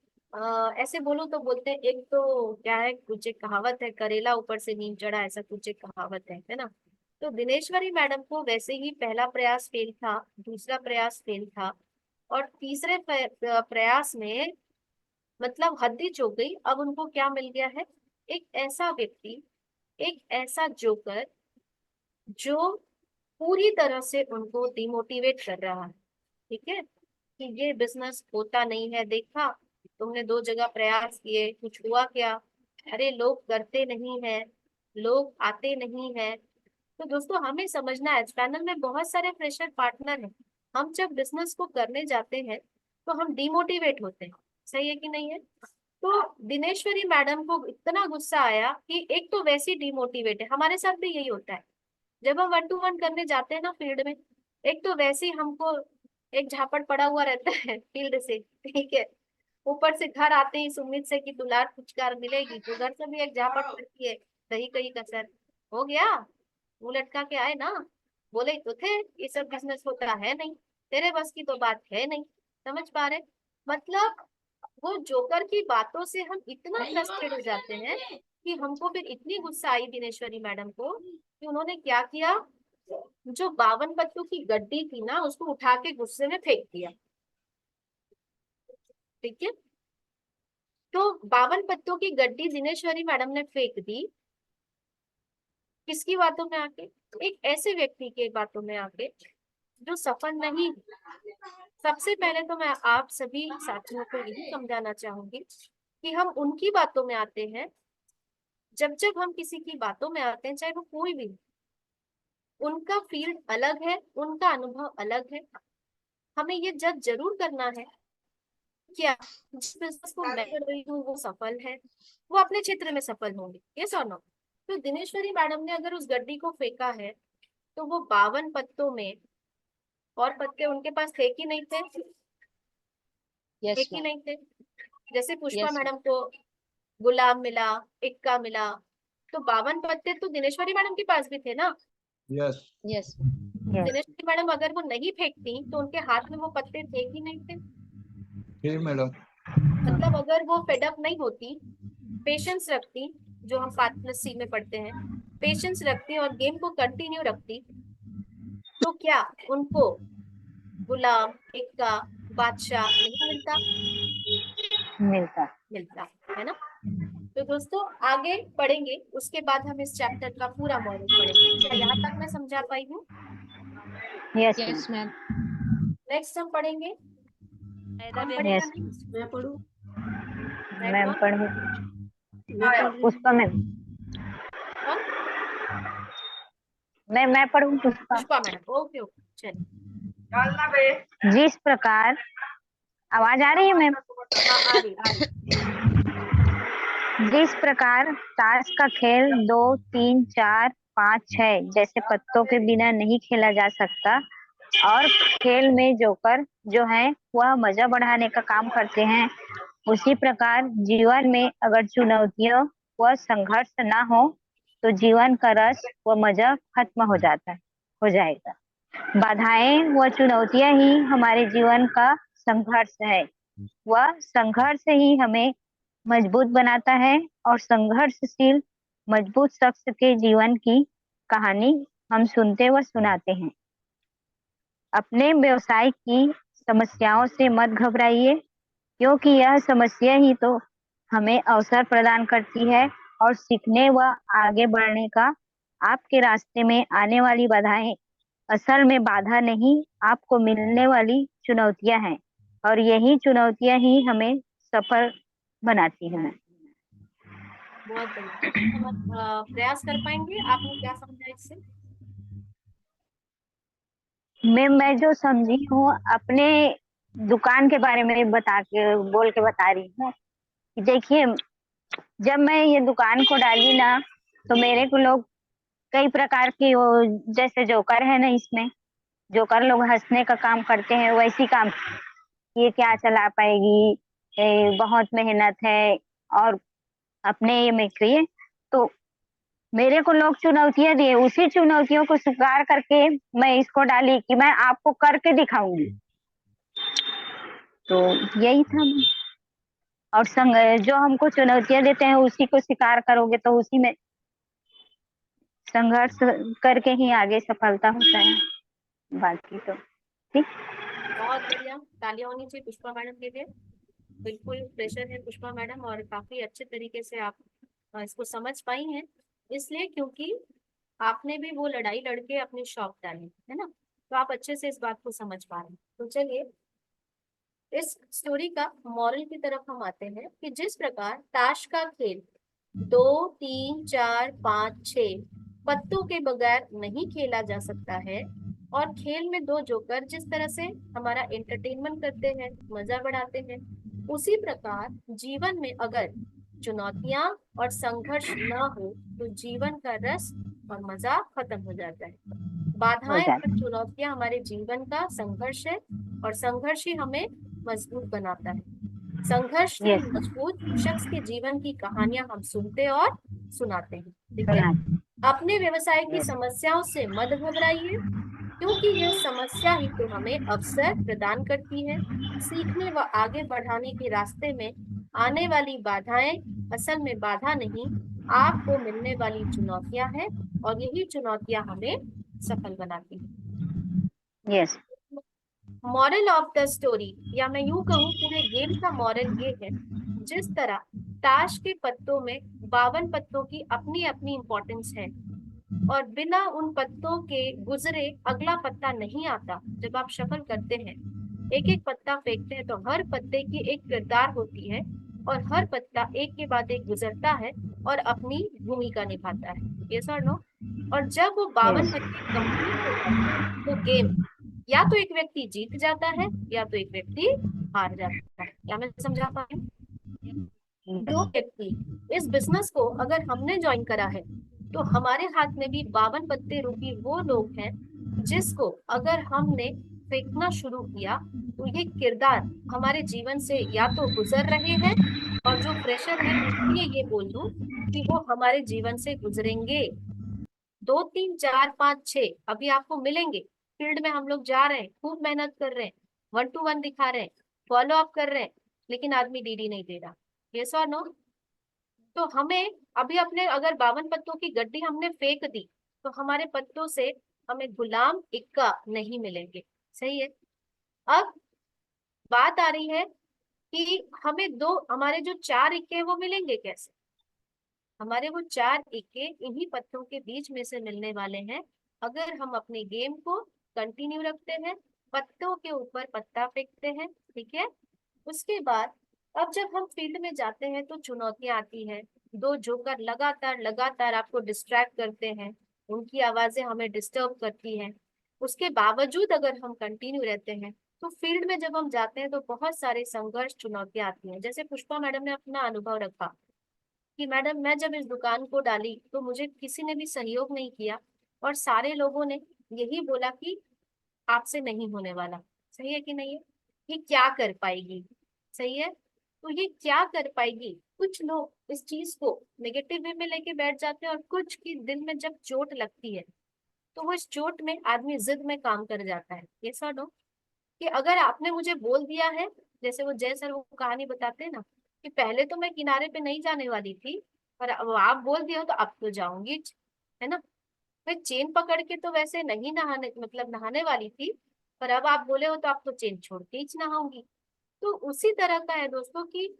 ऐसे बोलो तो बोलते हैं, एक तो क्या है, कुछ एक कहावत है, करेला ऊपर से नीम चढ़ा, ऐसा कुछ एक कहावत है ना? तो दिनेश्वरी मैडम को वैसे ही पहला प्रयास फेल था, दूसरा प्रयास फेल था, और तीसरे प्रयास में मतलब हद्दी चौक गई। अब उनको क्या मिल गया है? एक ऐसा व्यक्ति, एक ऐसा जोकर जो पूरी तरह से उनको डिमोटिवेट कर रहा है। ठीक है, कि ये बिजनेस होता नहीं है, देखा तुमने 2 जगह प्रयास किए, कुछ हुआ क्या? अरे लोग करते नहीं है, लोग आते नहीं है, तो दोस्तों हमें समझना है, इस पैनल में बहुत सारे फ्रेशर पार्टनर हैं। हम जब बिजनेस को करने जाते हैं तो हम डिमोटिवेट होते हैं, सही है कि नहीं है? तो दिनेश्वरी मैडम को इतना गुस्सा आया कि एक तो वैसे डिमोटिवेट है, हमारे साथ भी यही होता है जब हम 1 to 1 करने जाते हैं ना फील्ड में। एक तो वैसे ही हमको एक झापड़ पड़ा हुआ रहता है फील्ड से, ठीक है, ऊपर से घर आते ही इस उम्मीद से कि दुलार पुचकार मिलेगी, तो घर से भी एक झापड़ पड़ती है, कहीं कहीं कसर हो गया, मुंह लटका के आए ना, बोले ही तो थे ये सब बिजनेस होता है नहीं, तेरे बस की तो बात है नहीं। समझ पा रहे? मतलब वो जोकर की बातों से हम इतना फ्रस्ट्रेट हो जाते हैं कि हमको फिर इतनी गुस्सा आई दिनेश्वरी मैडम को कि उन्होंने क्या किया, जो 52 पत्तों की गड्डी थी ना उसको उठा के गुस्से में फेंक दिया। ठीक है, तो 52 पत्तों की गड्डी दिनेश्वरी मैडम ने फेंक दी, किसकी बातों में आके? एक ऐसे व्यक्ति के बातों में आके जो सफल नहीं। सबसे पहले तो मैं आप सभी साथियों को यही समझाना चाहूंगी कि हम उनकी बातों में आते हैं, जब जब हम किसी की बातों में आते हैं चाहे वो कोई भी, उनका फील्ड अलग है, उनका अनुभव अलग है। हमें ये जज जरूर करना है क्या जिस बिजनेस को मैं कर रही हूँ वो सफल है, वो अपने क्षेत्र में सफल होंगे, यस और नो? तो दिनेश्वरी मैडम ने अगर उस गड्डी को फेंका है तो वो 52 पत्तों में और पत्ते उनके पास थे कि नहीं थे? थे यस कि मैम। नहीं थे? जैसे पुष्पा यस मैडम को गुलाब मिला, इक्का मिला, तो 52 पत्ते तो दिनेश्वरी मैडम के पास भी थे ना। Yes. Yes yes. Dineshwari madam अगर वो नहीं फेंकती तो उनके हाथ में वो पत्ते थे कि नहीं थे? फिर मैडम। मतलब अगर वो फेडअप नहीं होती, पेशेंस रखती, जो हम 5+C में पढ़ते हैं, पेशेंस रखती और गेम को कंटिन्यू रखती, तो क्या उनको गुलाम, इक्का, बादशाह नहीं मिलता? मिलता। मिलता, है ना? तो दोस्तों आगे पढ़ेंगे, उसके बाद हम इस चैप्टर का पूरा मॉडल पढ़ेंगे। क्या यहाँ तक मैं समझा पाई हूँ? Yes yes ma'am. नेक्स्ट हम पढ़ेंगे, कौन मैम। पढ़ेगा यस नेक्स्ट? मैं पढ़ूं? मैम कौन? पढ़ मैं पढ़ रही पुष्पा हूँ। मैम। कौन? मैं पढ़ूं Pushpa. Pushpa madam, okay okay चलिए। जिस प्रकार आवाज आ रही है मैम? हाँ आ रही। जिस प्रकार ताश का खेल 2 3 4 5 6 जैसे पत्तों के बिना नहीं खेला जा सकता और खेल में जोकर जो है वह मजा बढ़ाने का काम करते हैं, उसी प्रकार जीवन में अगर चुनौतियों व संघर्ष ना हो तो जीवन का रस व मजा खत्म हो जाता है, हो जाएगा। बाधाएं व चुनौतियां ही हमारे जीवन का संघर्ष है। वह संघर्ष ही हमें मजबूत बनाता है और संघर्षशील मजबूत शख्स के जीवन की कहानी हम सुनते व सुनाते हैं। अपने व्यवसाय की समस्याओं से मत घबराइए, क्योंकि यह समस्या ही तो हमें अवसर प्रदान करती है और सीखने व आगे बढ़ने का। आपके रास्ते में आने वाली बाधाएं असल में बाधा नहीं, आपको मिलने वाली चुनौतियां हैं और यही चुनौतियां ही हमें सफल बनाती हैं। बहुत बढ़िया। हम प्रयास कर पाएंगे, आपने क्या समझा इससे? मैं जो समझी हूँ अपने दुकान के बारे में बोल के बता रही हूँ कि देखिए, जब मैं ये दुकान को डाली ना तो मेरे को लोग कई प्रकार की वो जैसे जोकर है ना, इसमें जोकर लोग हंसने का काम करते हैं, वैसी काम ये क्या चला पाएगी, बहुत मेहनत है और अपने ये में करिए। तो मेरे को लोग चुनौतियां दिए, उसी चुनौतियों को स्वीकार करके मैं इसको डाली कि मैं आपको करके दिखाऊंगी। तो यही था। और संग जो हमको चुनौतियां देते हैं उसी को स्वीकार करोगे तो उसी में संघर्ष करके ही आगे सफलता होता है, बाकी तो ठीक। बहुत बढ़िया, तालियां होनी चाहिए पुष्पा मैडम के लिए। बिल्कुल प्रेशर है पुष्पा मैडम, और काफी अच्छे तरीके से आप इसको समझ पाई हैं, इसलिए क्योंकि आपने भी वो लड़ाई लड़के अपने शौक डाले, है ना? तो आप अच्छे से इस बात को समझ पा रहे हैं। तो चलिए इस स्टोरी का मॉरल की तरफ हम आते हैं कि जिस प्रकार ताश का खेल 2 3 4 5 6 पत्तों के बगैर नहीं खेला जा सकता है। और खेल में दो जोकर जिस तरह से हमारा एंटरटेनमेंट करते हैं, मजा बढ़ाते हैं, उसी प्रकार जीवन में अगर चुनौतियां और संघर्ष ना हो तो जीवन का रस और मजा खत्म हो जाता है। हो बाधाएं जाता और चुनौतियां हमारे जीवन का संघर्ष है, और संघर्ष ही हमें मजबूत बनाता है। संघर्ष से यस मजबूत शख्स के जीवन की कहानियां हम सुनते और सुनाते हैं। ठीक है। अपने व्यवसाय की समस्याओं से मत घबराइए, क्योंकि यह समस्या ही तो हमें अवसर प्रदान करती है। सीखने व आगे बढ़ाने के रास्ते में आने वाली बाधाएं असल में बाधा नहीं, आपको मिलने वाली चुनौतियां हैं, और यही चुनौतियां हमें सफल बनाती हैं। Yes moral of the story, या मैं यूं कहूँ पूरे गेम का मॉरल ये है, जिस तरह ताश के पत्तों में 52 पत्तों की अपनी अपनी इंपॉर्टेंस है, और बिना उन पत्तों के गुजरे अगला पत्ता नहीं आता। जब आप शफल करते हैं, एक एक पत्ता फेंकते हैं, तो हर पत्ते की एक किरदार होती है, और हर पत्ता एक के बाद एक गुजरता है और अपनी भूमिका निभाता है। यस और नो? और जब वो 52 यस पत्ते कंप्लीट हो जाते हैं तो गेम या तो एक व्यक्ति जीत जाता है या तो एक व्यक्ति हार जाता है। क्या मैं समझा पा रही हूँ? जो व्यक्ति इस बिजनेस को अगर हमने ज्वाइन करा है, तो हमारे हाथ में भी 52 पत्ते रूपी वो लोग हैं, जिसको अगर हमने फेंकना शुरू किया तो ये किरदार हमारे जीवन से या तो गुजर रहे हैं, और जो फ्रेशर है उनके लिए ये बोल दूं कि वो हमारे जीवन से गुजरेंगे। 2 3 4 5 6 अभी आपको मिलेंगे। फील्ड में हम लोग जा रहे हैं, खूब मेहनत कर रहे हैं, 1 to 1 दिखा रहे हैं, फॉलो अप कर रहे हैं, लेकिन आदमी डीडी नहीं दे रहा। यस और नो? तो हमें अभी अपने अगर 52 पत्तों की गड्डी हमने फेंक दी, तो हमारे पत्तों से हमें गुलाम इक्का नहीं मिलेंगे। सही है। अब बात आ रही है कि हमें दो हमारे जो 4 इक्के हैं वो मिलेंगे कैसे। हमारे वो 4 इक्के इन्हीं पत्तों के बीच में से मिलने वाले हैं, अगर हम अपने गेम को कंटिन्यू रखते हैं, पत्तों के ऊपर पत्ता फेंकते हैं। ठीक है। उसके बाद अब जब हम फील्ड में जाते हैं तो चुनौतियां आती हैं। दो जोकर लगातार लगातार आपको डिस्ट्रैक्ट करते हैं, उनकी आवाजें हमें डिस्टर्ब करती हैं। उसके बावजूद अगर हम कंटिन्यू रहते हैं, तो फील्ड में जब हम जाते हैं तो बहुत सारे संघर्ष चुनौतियां आती हैं। जैसे पुष्पा मैडम ने अपना अनुभव रखा कि मैडम मैं जब इस दुकान को डाली तो मुझे किसी ने भी सहयोग नहीं किया, और सारे लोगों ने यही बोला कि आपसे नहीं होने वाला। सही है कि नहीं है? ये क्या कर पाएगी। सही है। तो ये क्या कर पाएगी, कुछ लोग इस चीज को नेगेटिव वे में लेके बैठ जाते हैं, और कुछ की दिल में जब चोट लगती है तो वो इस चोट में आदमी जिद में काम कर जाता है। ये सर नो, कि अगर आपने मुझे बोल दिया है, जैसे वो जय सर वो कहानी बताते हैं ना, कि पहले तो मैं किनारे पे नहीं जाने वाली थी, पर अब आप बोल दिए हो तो अब तो जाऊंगी, है ना। मैं चेन पकड़ के तो वैसे नहीं नहाने मतलब नहाने वाली थी, पर अब आप बोले हो तो आप तो चेन छोड़ के ही नहाऊंगी। तो उसी तरह का है दोस्तों, कि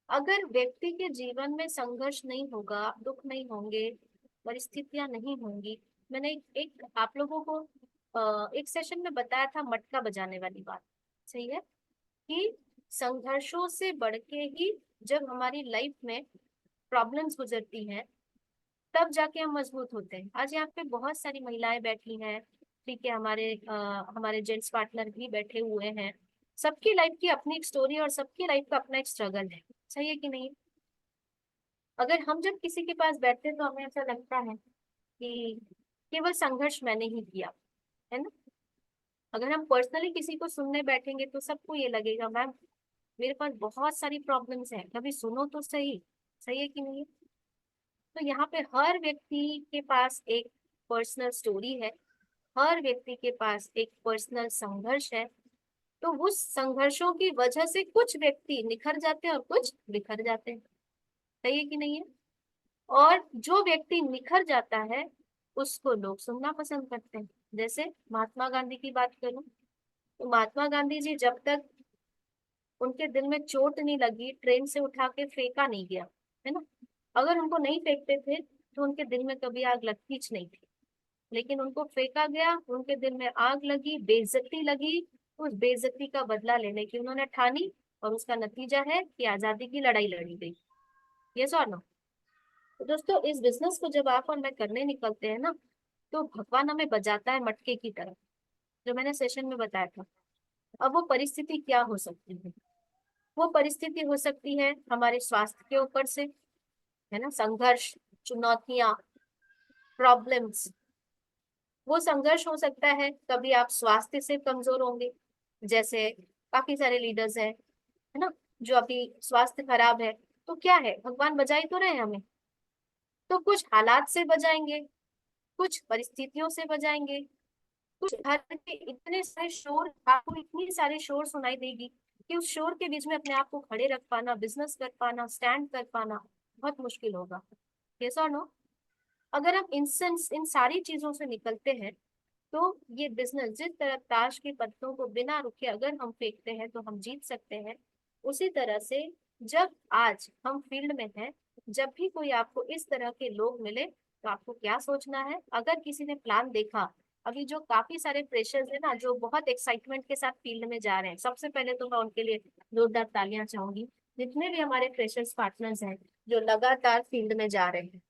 अगर व्यक्ति के जीवन में संघर्ष नहीं होगा, दुख नहीं होंगे, परिस्थितियां नहीं होंगी। मैंने एक आप लोगों को एक सेशन में बताया था मटका बजाने वाली बात। सही है। कि संघर्षों से बढ़ के ही जब हमारी लाइफ में प्रॉब्लम्स गुजरती हैं, तब जाके हम मजबूत होते हैं। आज यहाँ पे बहुत सारी महिलाएं बैठी हैं, ठीक है, हमारे जेंट्स पार्टनर भी बैठे हुए हैं। सबकी लाइफ की अपनी एक स्टोरी और सबकी लाइफ का अपना एक स्ट्रगल है। सही है कि नहीं? अगर हम जब किसी के पास बैठते हैं तो हमें ऐसा लगता है कि केवल संघर्ष मैंने ही किया, है ना। अगर हम पर्सनली किसी को सुनने बैठेंगे तो सबको ये लगेगा मैम मेरे पास बहुत सारी प्रॉब्लम्स हैं, कभी सुनो तो सही। सही है कि नहीं? तो यहाँ पे हर व्यक्ति के पास एक पर्सनल स्टोरी है, हर व्यक्ति के पास एक पर्सनल संघर्ष है। तो उस संघर्षों की वजह से कुछ व्यक्ति निखर जाते हैं और कुछ बिखर जाते हैं। सही है कि नहीं है? और जो व्यक्ति निखर जाता है उसको लोग सुनना पसंद करते हैं। जैसे महात्मा गांधी की बात करूं, तो महात्मा गांधी जी जब तक उनके दिल में चोट नहीं लगी, ट्रेन से उठा के फेंका नहीं गया, है ना। अगर उनको नहीं फेंकते थे तो उनके दिल में कभी आग लगती च नहीं थी, लेकिन उनको फेंका गया, उनके दिल में आग लगी, बेइज्जती लगी। उस बेइज्जती का बदला लेने की उन्होंने ठानी, और उसका नतीजा है कि आजादी की लड़ाई लड़ी गई। यस और नो? तो दोस्तों इस बिजनेस को जब आप और मैं करने निकलते हैं ना, तो भगवान हमें बजाता है मटके की तरह, जो मैंने सेशन में बताया था। अब वो परिस्थिति क्या हो सकती है? वो परिस्थिति हो सकती है हमारे स्वास्थ्य के ऊपर से, है ना, संघर्ष, चुनौतियां, प्रॉब्लम्स। वो संघर्ष हो सकता है कभी आप स्वास्थ्य से कमजोर होंगे, जैसे काफी सारे लीडर्स हैं, है ना, जो अभी स्वास्थ्य खराब है, तो क्या है, भगवान बजा ही तो रहे हैं हमें। तो कुछ हालात से बजाएंगे, कुछ परिस्थितियों से बजाएंगे, कुछ घर के इतने सारे शोर, आपको इतनी सारे शोर सुनाई देगी कि उस शोर के बीच में अपने आप को खड़े रख पाना, बिजनेस कर पाना, स्टैंड कर पाना बहुत मुश्किल होगा। यस और नो? अगर हम इन सारी चीजों से निकलते हैं, तो ये बिजनेस, जिस तरह ताश के पत्तों को बिना रुके अगर हम फेंकते हैं तो हम जीत सकते हैं, उसी तरह से जब आज हम फील्ड में हैं, जब भी कोई आपको इस तरह के लोग मिले, तो आपको क्या सोचना है? अगर किसी ने प्लान देखा, अभी जो काफी सारे फ्रेशर्स हैं ना, जो बहुत एक्साइटमेंट के साथ फील्ड में जा रहे हैं, सबसे पहले तो मैं उनके लिए जोरदार तालियां चाहूंगी। जितने भी हमारे फ्रेशर्स पार्टनर्स हैं जो लगातार फील्ड में जा रहे हैं,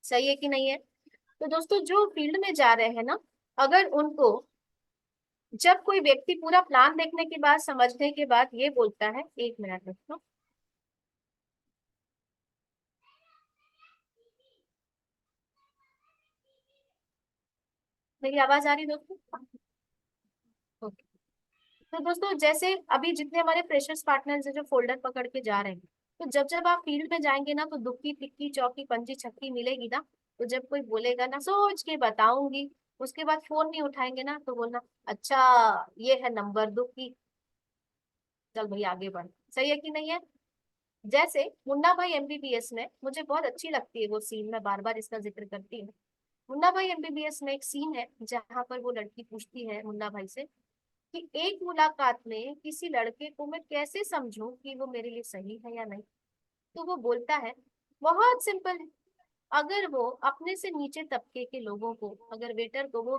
सही है कि नहीं है? तो दोस्तों जो फील्ड में जा रहे हैं ना, अगर उनको, जब कोई व्यक्ति पूरा प्लान देखने के बाद, समझने के बाद ये बोलता है, एक मिनट दोस्तों, मेरी आवाज आ रही दोस्तों? ओके। तो दोस्तों जैसे अभी जितने हमारे फ्रेशर्स पार्टनर्स हैं जो फोल्डर पकड़ के जा रहे हैं, तो जब जब आप फील्ड में जाएंगे ना, तो दुक्की तिक्की चौकी पंजी छक्की मिलेगी ना, तो जब कोई बोलेगा ना सोच के बताऊंगी, उसके बाद फोन नहीं उठाएंगे ना, तो बोलना अच्छा ये है नंबर दुक्की, चल भाई आगे बढ़। सही है कि नहीं है? जैसे मुन्ना भाई एमबीबीएस में, मुझे बहुत अच्छी लगती है वो सीन, मैं बार बार इसका जिक्र करती हूँ। मुन्ना भाई एमबीबीएस में एक सीन है जहां पर वो लड़की पूछती है मुन्ना भाई से कि एक मुलाकात में किसी लड़के को मैं कैसे समझूं कि वो मेरे लिए सही है या नहीं। तो वो बोलता है, बहुत सिंपल है, अगर वो अपने से नीचे तबके के लोगों को, अगर वेटर को वो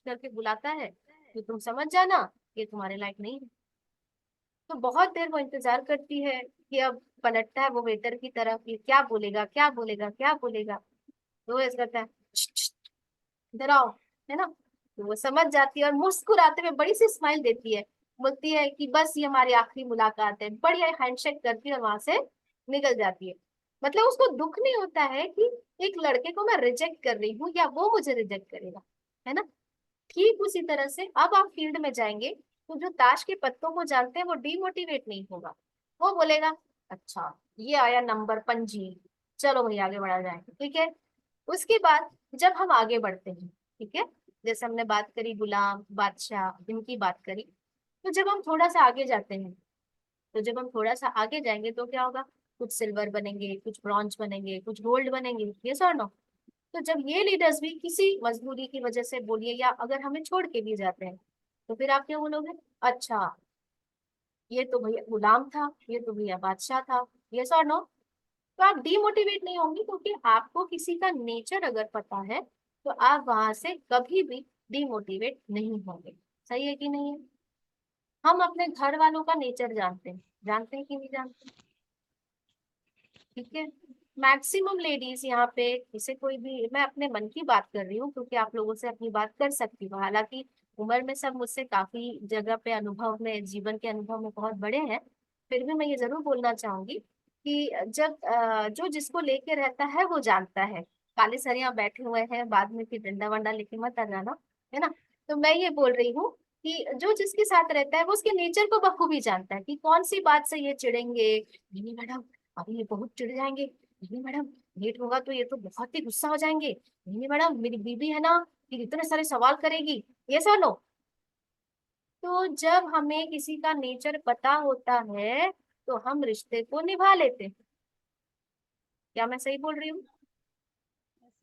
करके बुलाता है, तो तुम समझ जाना ये तुम्हारे लायक नहीं है। तो बहुत देर वो इंतजार करती है कि अब पलटता है वो वेटर की तरफ कि क्या बोलेगा, क्या बोलेगा, क्या बोलेगा। तो वो ऐसा करता है, इधर आओ, है ना। तो वो समझ जाती है और मुस्कुराते हुए बड़ी सी स्माइल देती है, बोलती है कि बस ये हमारी आखिरी मुलाकात है, बढ़िया हैंडशेक करती है और वहां से निकल जाती है। मतलब उसको दुख नहीं होता है कि एक लड़के को मैं रिजेक्ट कर रही हूँ या वो मुझे रिजेक्ट करेगा, है ना। ठीक उसी तरह से अब आप फील्ड में जाएंगे, तो जो ताश के पत्तों को जानते हैं वो डिमोटिवेट नहीं होगा, वो बोलेगा अच्छा ये आया नंबर पंजी, चलो भाई आगे बढ़ा जाए, ठीक है। उसके बाद जब हम आगे बढ़ते हैं, ठीक है, जैसे हमने बात करी गुलाम बादशाह इनकी बात करी, तो जब हम थोड़ा सा आगे जाते हैं, तो जब हम थोड़ा सा आगे जाएंगे तो क्या होगा, कुछ सिल्वर बनेंगे, कुछ ब्रॉन्ज बनेंगे, कुछ गोल्ड बनेंगे, ये और नो। तो जब ये लीडर्स भी किसी मजबूरी की वजह से बोलिए, या अगर हमें छोड़ के भी जाते हैं, तो फिर आप क्या बोलोगे, अच्छा ये तो भैया गुलाम था, ये तो भैया बादशाह था, ये और नो। तो आप डिमोटिवेट नहीं होंगे, क्योंकि आपको किसी का नेचर अगर पता है, तो आप वहां से कभी भी डिमोटिवेट नहीं होंगे। सही है कि नहीं है? हम अपने घर वालों का नेचर जानते हैं कि नहीं जानते? ठीक है। मैक्सिमम लेडीज यहाँ पे, इसे कोई भी, मैं अपने मन की बात कर रही हूँ क्योंकि आप लोगों से अपनी बात कर सकती हूँ, हालांकि उम्र में सब मुझसे काफी जगह पे अनुभव में, जीवन के अनुभव में बहुत बड़े हैं, फिर भी मैं ये जरूर बोलना चाहूंगी कि जब जो जिसको लेके रहता है वो जानता है। काले सर यहाँ बैठे हुए हैं, बाद में फिर डंडा वंडा लेके मत आ जाना, है ना। तो मैं ये बोल रही हूँ कि जो जिसके साथ रहता है वो उसके नेचर को बखूबी जानता है कि कौन सी बात से ये चिढ़ेंगे, नहीं मैडम अभी ये बहुत चिढ़ जाएंगे, नहीं मैडम लेट होगा तो ये तो बहुत ही गुस्सा हो जाएंगे, नहीं मैडम मेरी बीबी है ना, फिर इतने सारे सवाल करेगी, ये सब लो। तो जब हमें किसी का नेचर पता होता है, तो हम रिश्ते को निभा लेते हैं। क्या मैं सही बोल रही हूँ?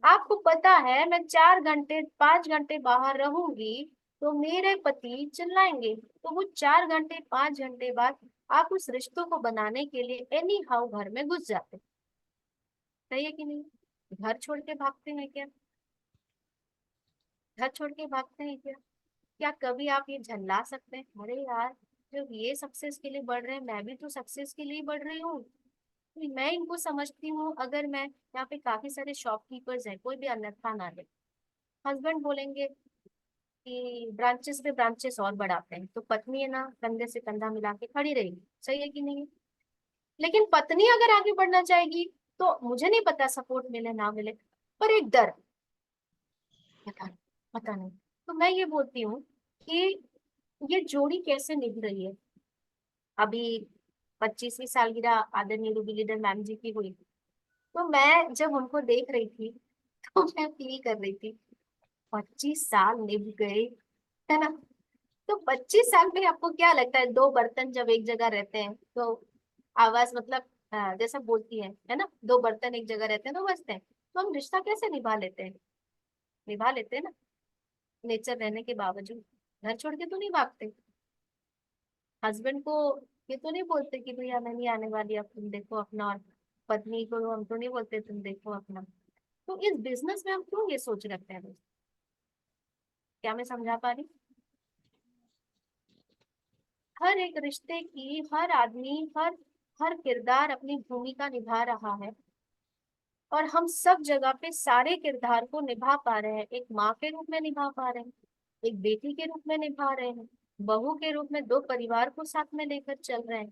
आपको पता है मैं 4 घंटे 5 घंटे बाहर रहूंगी, तो मेरे पति चिल्लाएंगे, तो वो 4 घंटे 5 घंटे बाद आप उस रिश्तों को बनाने के लिए एनी हाउ घर में घुस जाते हैं। सही है कि नहीं? घर छोड़ के भागते हैं क्या? घर छोड़ के भागते हैं क्या? क्या कभी आप ये झल्ला सकते हैं, अरे यार जब ये सक्सेस के लिए बढ़ रहे हैं, मैं भी तो सक्सेस के लिए बढ़ रही हूँ, मैं इनको समझती हूँ, अगर मैं यहाँ पे काफी सारे शॉपकीपर्स हैं, कोई भी अन्यथा ना ले, हस्बैंड बोलेंगे कि ब्रांचेस पे ब्रांचेस और बढ़ाते हैं, तो पत्नी है ना कंधे से कंधा मिला के खड़ी रहेगी। सही है कि नहीं है? लेकिन पत्नी अगर आगे बढ़ना चाहेगी तो मुझे नहीं पता सपोर्ट मिले ना मिले, पर एक डर, पता नहीं, पता नहीं। तो मैं ये बोलती हूँ कि ये जोड़ी कैसे निभ रही है। अभी 25वीं सालगिरह आदरणीय रूबी लीडर मैम जी की हुई, तो मैं जब उनको देख रही थी तो मैं फील कर रही थी 25 साल निभ गए, है ना। तो 25 साल में आपको क्या लगता है, दो बर्तन जब एक जगह रहते हैं तो आवाज मतलब जैसा बोलती है ना, दो बर्तन एक जगह रहते हैं तो बजते हैं। तो हम रिश्ता कैसे निभा लेते हैं, निभा लेते हैं ना, नेचर रहने के बावजूद। घर छोड़ के तो नहीं भागते। हस्बैंड को ये तो नहीं बोलते कि भैया मैं नहीं आने वाली, अब तुम देखो अपना, और पत्नी को हम तो नहीं बोलते तुम देखो अपना। तो इस बिजनेस में हम क्यों ये सोच रखते हैं दोस्त? क्या मैं समझा पा रही? हर एक रिश्ते की, हर आदमी, हर हर किरदार अपनी भूमिका निभा रहा है, और हम सब जगह पे सारे किरदार को निभा पा रहे हैं। एक माँ के रूप में निभा पा रहे हैं, एक बेटी के रूप में निभा रहे हैं, बहू के रूप में दो परिवार को साथ में लेकर चल रहे हैं।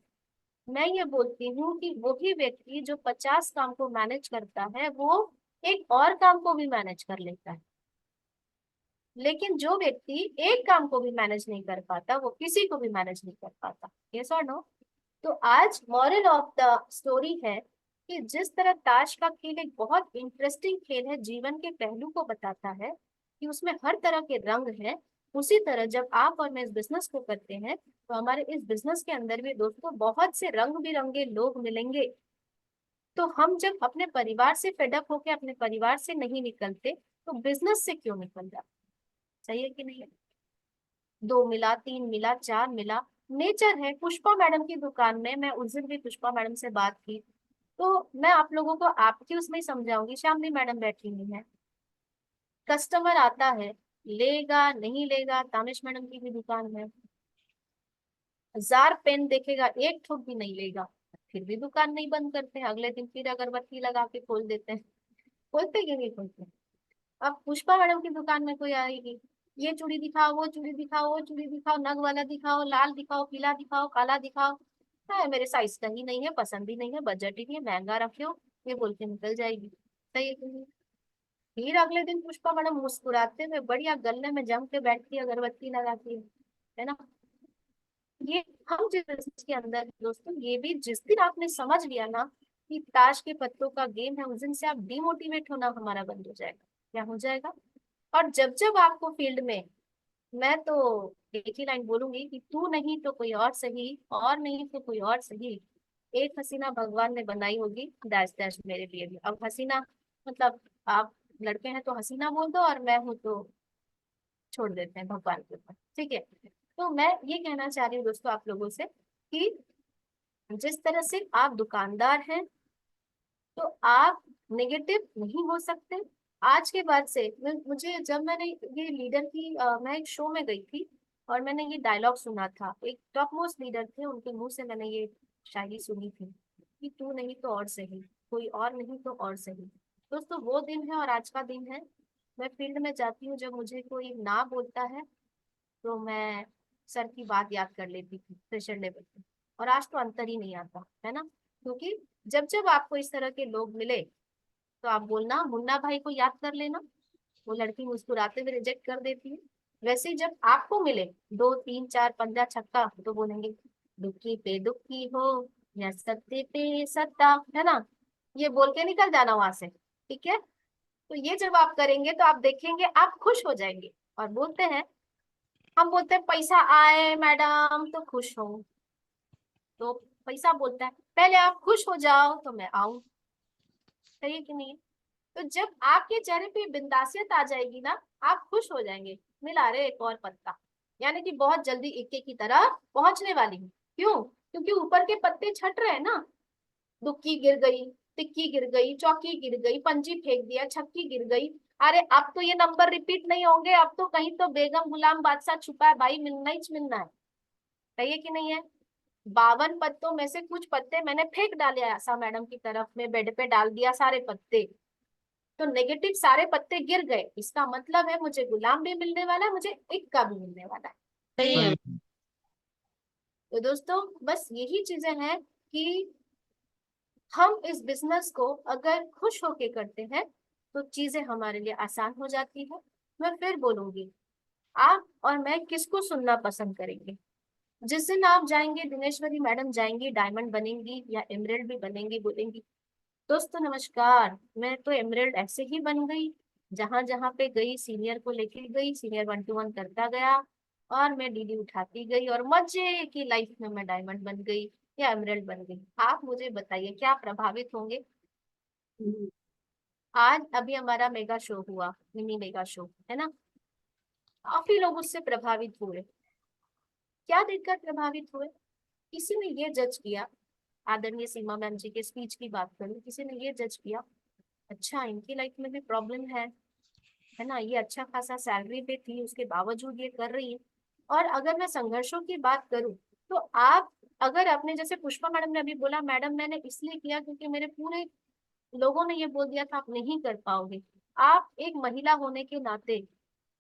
मैं ये बोलती हूँ कि वही व्यक्ति जो 50 काम को मैनेज करता है, वो एक और काम को भी मैनेज कर लेता है। लेकिन जो व्यक्ति एक काम को भी मैनेज नहीं कर पाता, वो किसी को भी मैनेज नहीं कर पाता। यस और नो? तो आज मॉरल ऑफ द स्टोरी है कि जिस तरह ताश का खेल एक बहुत इंटरेस्टिंग खेल है, जीवन के पहलू को बताता है कि उसमें हर तरह के रंग हैं, उसी तरह जब आप और मैं इस बिजनेस को करते हैं तो हमारे इस बिजनेस के अंदर भी दोस्तों बहुत से रंग बिरंगे लोग मिलेंगे। तो हम जब अपने परिवार से फेडअप होके अपने परिवार से नहीं निकलते, तो बिजनेस से क्यों निकल जाते? सही है कि नहीं है? दो मिला, तीन मिला, चार मिला, नेचर है। पुष्पा मैडम की दुकान में मैं उस दिन भी पुष्पा मैडम से बात की, तो मैं आप लोगों को आपकी उसमें ही समझाऊंगी, श्यामली मैडम बैठी हुई है, कस्टमर आता है, लेगा नहीं लेगा, तानिश मैडम की भी दुकान है, 1000 पेन देखेगा, एक ठोक भी नहीं लेगा, फिर भी दुकान नहीं बंद करते हैं, अगले दिन फिर अगरबत्ती लगा के खोल देते हैं। खोलते क्यों नहीं खोलते? अब पुष्पा मैडम की दुकान में कोई आएगी, ये चूड़ी दिखाओ, वो चूड़ी दिखाओ, वो चूड़ी दिखाओ, नग वाला दिखाओ, लाल दिखाओ, पीला दिखाओ, काला दिखाओ, है मेरे साइज का ही नहीं है, पसंद ही नहीं है, बजट ही नहीं है, महंगा रखे हो, ये बोल के निकल जाएगी। सही है कि नहीं? फिर अगले दिन पुष्पा मैडम मुस्कुराते हुए बढ़िया गले में जम के बैठती है, अगरबत्ती लगाती है ना। ये हम जिस business के अंदर हैं, दोस्तों, ये भी जिस दिन आपने समझ लिया ना कि ताश के पत्तों का गेम है, उस दिन से आप डिमोटिवेट होना हमारा बंद हो जाएगा। क्या हो जाएगा? और जब जब आपको फील्ड में, मैं तो एक ही लाइन बोलूंगी कि तू नहीं तो कोई और सही, और नहीं तो कोई और सही, एक हसीना भगवान ने बनाई होगी, डैश डैश मेरे लिए भी। अब हसीना मतलब आप लड़के हैं तो हसीना बोल दो, और मैं हूं तो छोड़ देते हैं भगवान के ऊपर, ठीक है। तो मैं ये कहना चाह रही हूँ दोस्तों आप लोगों से कि जिस तरह से आप दुकानदार हैं, तो आप नेगेटिव नहीं हो सकते। आज के बाद से मुझे, जब मैंने ये लीडर की मैं एक शो में गई थी और मैंने ये डायलॉग सुना था, एक टॉप मोस्ट लीडर थे, उनके मुंह से मैंने ये शायरी सुनी थी कि तू नहीं तो और सही, कोई और नहीं तो और सही। दोस्तों वो दिन है और आज का दिन है। मैं फील्ड में जाती हूँ, जब मुझे कोई ना बोलता है तो मैं सर की बात याद कर लेती थी प्रेशर लेवल पे, और आज तो अंतर ही नहीं आता है ना। क्योंकि जब जब आपको इस तरह के लोग मिले तो आप बोलना मुन्ना भाई को याद कर लेना, वो लड़की मुस्कुराते हुए रिजेक्ट कर देती है। वैसे ही जब आपको मिले दो तीन चार पंजा छक्का, तो बोलेंगे दुखी पे दुखी हो या सत्ते पे सत्ता, है ना। ये बोल के निकल जाना वहां से, ठीक है। तो ये जब आप करेंगे तो आप देखेंगे आप खुश हो जाएंगे। और बोलते हैं, हम बोलते हैं पैसा आए मैडम तो खुश हो, तो पैसा बोलता है पहले आप खुश हो जाओ तो मैं आऊं। सही है कि नहीं? तो जब आपके चेहरे पे बिंदासियत आ जाएगी ना, आप खुश हो जाएंगे, मिला रे एक और पत्ता, यानी कि बहुत जल्दी इक्के की तरह पहुंचने वाली हूँ। क्यों? क्योंकि ऊपर के पत्ते छट रहे हैं ना। दुक्की गिर गई, तिक्की गिर गई, चौकी गिर गई, पंजी फेंक दिया, छक्की गिर गई। अरे अब तो ये नंबर रिपीट नहीं होंगे, अब तो कहीं तो बेगम गुलाम बादशाह छुपा है भाई, मिलना ही मिलना है। सही है कि नहीं है? 52 पत्तों में से कुछ पत्ते मैंने फेंक डाले आशा मैडम की तरफ में, बेड पे डाल दिया सारे पत्ते, तो नेगेटिव सारे पत्ते गिर गए, इसका मतलब है मुझे गुलाम भी मिलने वाला है, मुझे इक्का भी मिलने वाला है। सही है। तो दोस्तों बस यही चीजें हैं कि हम इस बिजनेस को अगर खुश होके करते हैं तो चीजें हमारे लिए आसान हो जाती है। मैं फिर बोलूंगी, आप और मैं किसको सुनना पसंद करेंगे? जिस दिन आप जाएंगे, दिनेश्वरी मैडम जाएंगी, डायमंड बनेंगी या एमराल्ड भी बनेंगी, बोलेंगी दोस्तों नमस्कार, मैं तो एमराल्ड ऐसे ही बन गई, जहां जहां पे गई सीनियर को लेके गई, सीनियर 1 to 1 करता गया और मैं डीडी उठाती गई और मजे की लाइफ में मैं डायमंड बन गई या एमराल्ड बन गई। आप मुझे बताइए क्या प्रभावित होंगे? आज अभी हमारा मेगा शो हुआ, मिनी मेगा शो है ना, काफी लोग उससे प्रभावित हुए। क्या देखकर प्रभावित हुए? किसी ने ये जज किया, आदरणीय सीमा मैम जी के स्पीच की बात करूं, किसी ने ये जज किया अच्छा इनकी लाइफ में भी प्रॉब्लम है ना, ये अच्छा खासा सैलरी पे थी उसके बावजूद ये कर रही है। और अगर मैं संघर्षों की बात करूं तो आप अगर अपने, जैसे पुष्पा मैडम ने अभी बोला मैडम मैंने इसलिए किया क्योंकि मेरे पूरे लोगों ने ये बोल दिया था आप नहीं कर पाओगे। आप एक महिला होने के नाते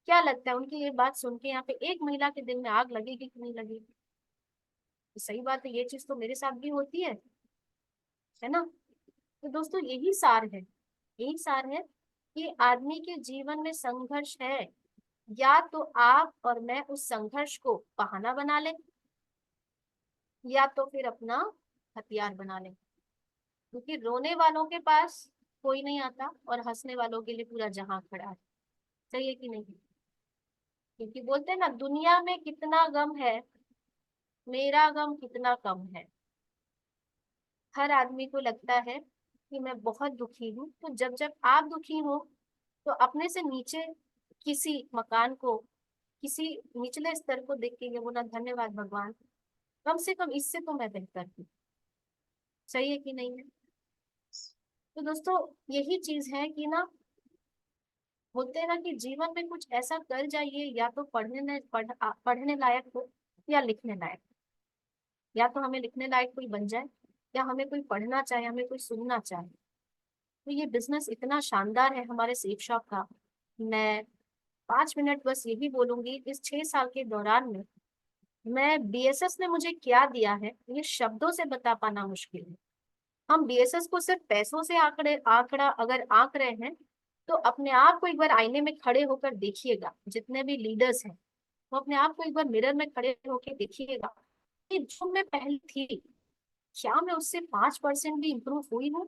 क्या लगता है उनकी ये बात सुन के यहाँ पे एक महिला के दिल में आग लगेगी कि नहीं लगेगी? तो सही बात है, ये चीज तो मेरे साथ भी होती है ना। तो दोस्तों यही सार है कि आदमी के जीवन में संघर्ष है, या तो आप और मैं उस संघर्ष को बहाना बना लें या तो फिर अपना हथियार बना लें, क्योंकि रोने वालों के पास कोई नहीं आता और हंसने वालों के लिए पूरा जहां खड़ा है। सही है कि नहीं? क्योंकि बोलते हैं ना दुनिया में कितना गम है, मेरा गम कितना कम है। हर आदमी को लगता है कि मैं बहुत दुखी हूँ, तो जब जब आप दुखी हो तो अपने से नीचे किसी मकान को, किसी निचले स्तर को देख के ये बोला धन्यवाद भगवान, कम से कम इससे तो मैं बेहतर हूँ। सही है कि नहीं है? तो दोस्तों यही चीज है कि ना, बोलते हैं ना कि जीवन में कुछ ऐसा कर जाइए, या तो पढ़ने लायक हो या लिखने लायक, या तो हमें लिखने लायक कोई बन जाए या हमें कोई पढ़ना चाहे, हमें कोई सुनना चाहे। तो ये बिजनेस इतना शानदार है हमारे सेफ शॉप का। मैं 5 मिनट बस यही बोलूंगी, इस 6 साल के दौरान में मैं बीएसएस ने मुझे क्या दिया है ये शब्दों से बता पाना मुश्किल है। हम बीएसएस को सिर्फ पैसों से आंकड़ा अगर आंक रहे हैं तो अपने आप को एक बार आईने में खड़े होकर देखिएगा, जितने भी लीडर्स हैं वो अपने आप को एक बार मिरर में खड़े होकर देखिएगा कि जो मैं पहले थी क्या मैं उससे 5% भी इम्प्रूव हुई हूँ?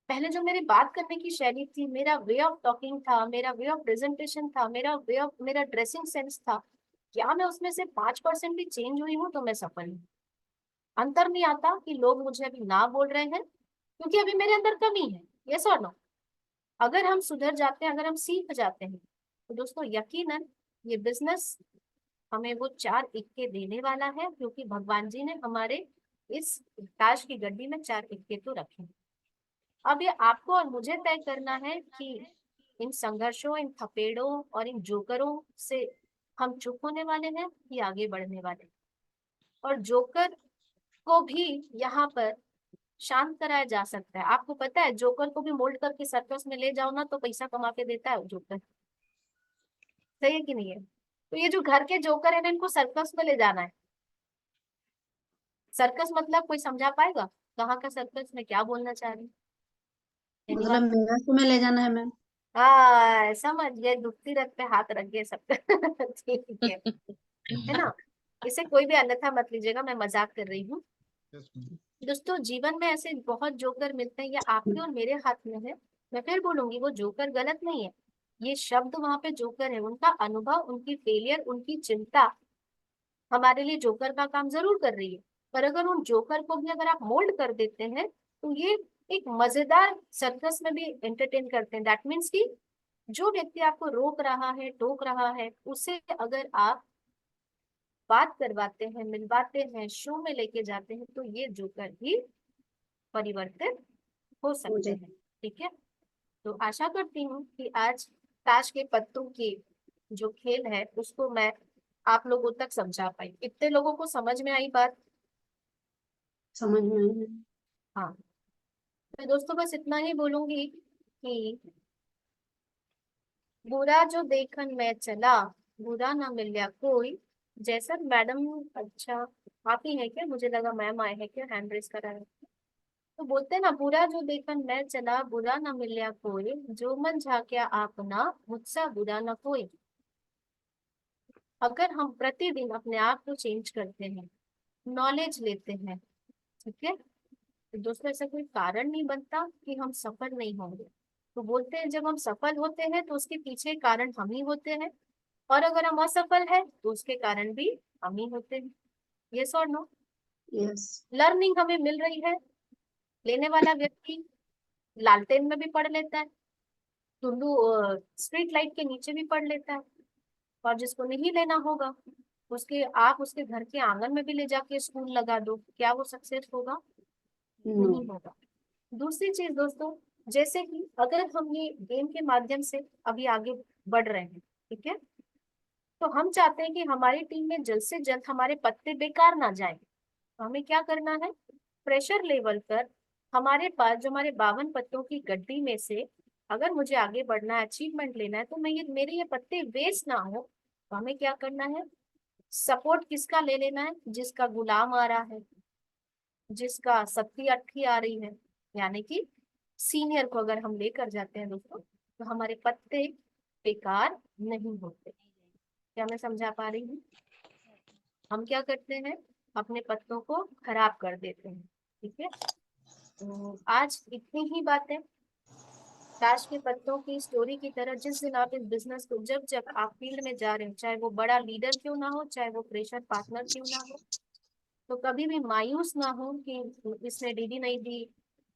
पहले जो मेरी बात करने की शैली थी, मेरा वे ऑफ टॉकिंग था, मेरा वे ऑफ प्रेजेंटेशन था, मेरा ड्रेसिंग सेंस था, क्या मैं उसमें से 5% भी चेंज हुई हूँ तो मैं सफल हूँ। अंतर नहीं आता कि लोग मुझे अभी ना बोल रहे हैं क्योंकि अभी मेरे अंदर कमी है। यस और नो? अगर हम सुधर जाते हैं, अगर हम सीख जाते हैं तो दोस्तों यकीनन ये बिजनेस हमें वो 4 इक्के देने वाला है, क्योंकि भगवान जी ने हमारे इस ताश की गड्डी में 4 इक्के तो रखे हैं। अब ये आपको और मुझे तय करना है कि इन संघर्षों, इन थपेड़ों और इन जोकरों से हम चुप होने वाले हैं या आगे बढ़ने वाले हैं। और जोकर को भी यहाँ पर शांत कराया जा सकता है। आपको पता है जोकर को भी मोल्ड करके सर्कस में ले जाओ ना तो पैसा कमा के देता है वो जोकर। सही है कि नहीं है? तो ये जो घर के जोकर है ना, इनको सर्कस में ले जाना है। सर्कस मतलब कोई समझा पाएगा कहाँ का सर्कस, में क्या बोलना चाह रही हूँ? मतलब मेरा में ले जाना है मैम। हाँ समझ गए, दुखती रथ पे हाथ रख गए सबका। ठीक है ना? इसे कोई भी अन्यथा मत लीजिएगा, मैं मजाक कर रही हूँ। दोस्तों जीवन में ऐसे बहुत जोकर मिलते हैं, ये आपके और मेरे हाथ में है। मैं फिर बोलूंगी वो जोकर गलत नहीं है, ये शब्द वहां पे जोकर है, उनका अनुभव, उनकी फेलियर, उनकी चिंता हमारे लिए जोकर का काम जरूर कर रही है। पर अगर उन जोकर को भी अगर आप मोल्ड कर देते हैं तो ये एक मजेदार सर्कस में भी एंटरटेन करते हैं। दैट मीन्स कि जो व्यक्ति आपको रोक रहा है, टोक रहा है, उसे अगर आप बात करवाते हैं, मिलवाते हैं, शो में लेके जाते हैं तो ये जोकर भी परिवर्तित हो सकते हैं। ठीक है? तो आशा करती हूँ कि आज ताश के पत्तों की जो खेल है उसको मैं आप लोगों तक समझा पाई। कितने लोगों को समझ में आई बात? समझ में आई है। हाँ, तो दोस्तों बस इतना ही बोलूंगी कि बुरा जो देखन मैं चला, बुरा ना मिला कोई। जैसा मैडम, अच्छा आप ही है क्या? मुझे लगा मैम आए हैं क्या, हैंड रेस करा है। तो बोलते हैं ना, बुरा जो देखन मैं चला, बुरा ना मिला कोई, जो मन झांक्या आपना, मुझसा बुरा ना कोई। अगर हम प्रतिदिन अपने आप को चेंज करते हैं, नॉलेज लेते हैं, ठीक है, तो दोस्तों ऐसा कोई कारण नहीं बनता कि हम सफल नहीं होंगे। तो बोलते हैं जब हम सफल होते हैं तो उसके पीछे कारण हम ही होते हैं, और अगर हम असफल है तो उसके कारण भी हम ही होते हैं। यस और नो? यस। लर्निंग हमें मिल रही है, लेने वाला व्यक्ति लालटेन में भी पढ़ लेता है, टुल्लू स्ट्रीट लाइट के नीचे भी पढ़ लेता है, और जिसको नहीं लेना होगा उसके, आप उसके घर के आंगन में भी ले जाके स्कूल लगा दो, क्या वो सक्सेस होगा? नो। नहीं होगा। दूसरी चीज दोस्तों, जैसे कि अगर हम ये गेम के माध्यम से अभी आगे बढ़ रहे हैं, ठीक है, तो हम चाहते हैं कि हमारी टीम में जल्द से जल्द हमारे पत्ते बेकार ना जाए। तो हमें क्या करना है, प्रेशर लेवल पर हमारे पास जो हमारे 52 पत्तों की गड्डी में से अगर मुझे आगे बढ़ना है, अचीवमेंट लेना है, तो मैं ये मेरे ये पत्ते वेस्ट ना हो, तो हमें क्या करना है, सपोर्ट किसका ले लेना है, जिसका गुलाम आ रहा है, जिसका सत्ती अट्ठी आ रही है, यानी कि सीनियर को अगर हम लेकर जाते हैं दोस्तों, तो हमारे पत्ते बेकार नहीं होते। क्या मैं समझा पा रही हूँ? हम क्या करते हैं, अपने पत्तों को खराब कर देते हैं, ठीक है। तो आज इतनी ही बातें, ताश के पत्तों की स्टोरी की तरह जिस दिन आप इस बिजनेस को, जब जब आप फील्ड में जा रहे हो, चाहे वो बड़ा लीडर क्यों ना हो, चाहे वो प्रेशर पार्टनर क्यों ना हो, तो कभी भी मायूस ना हो कि इसने डीडी नहीं दी,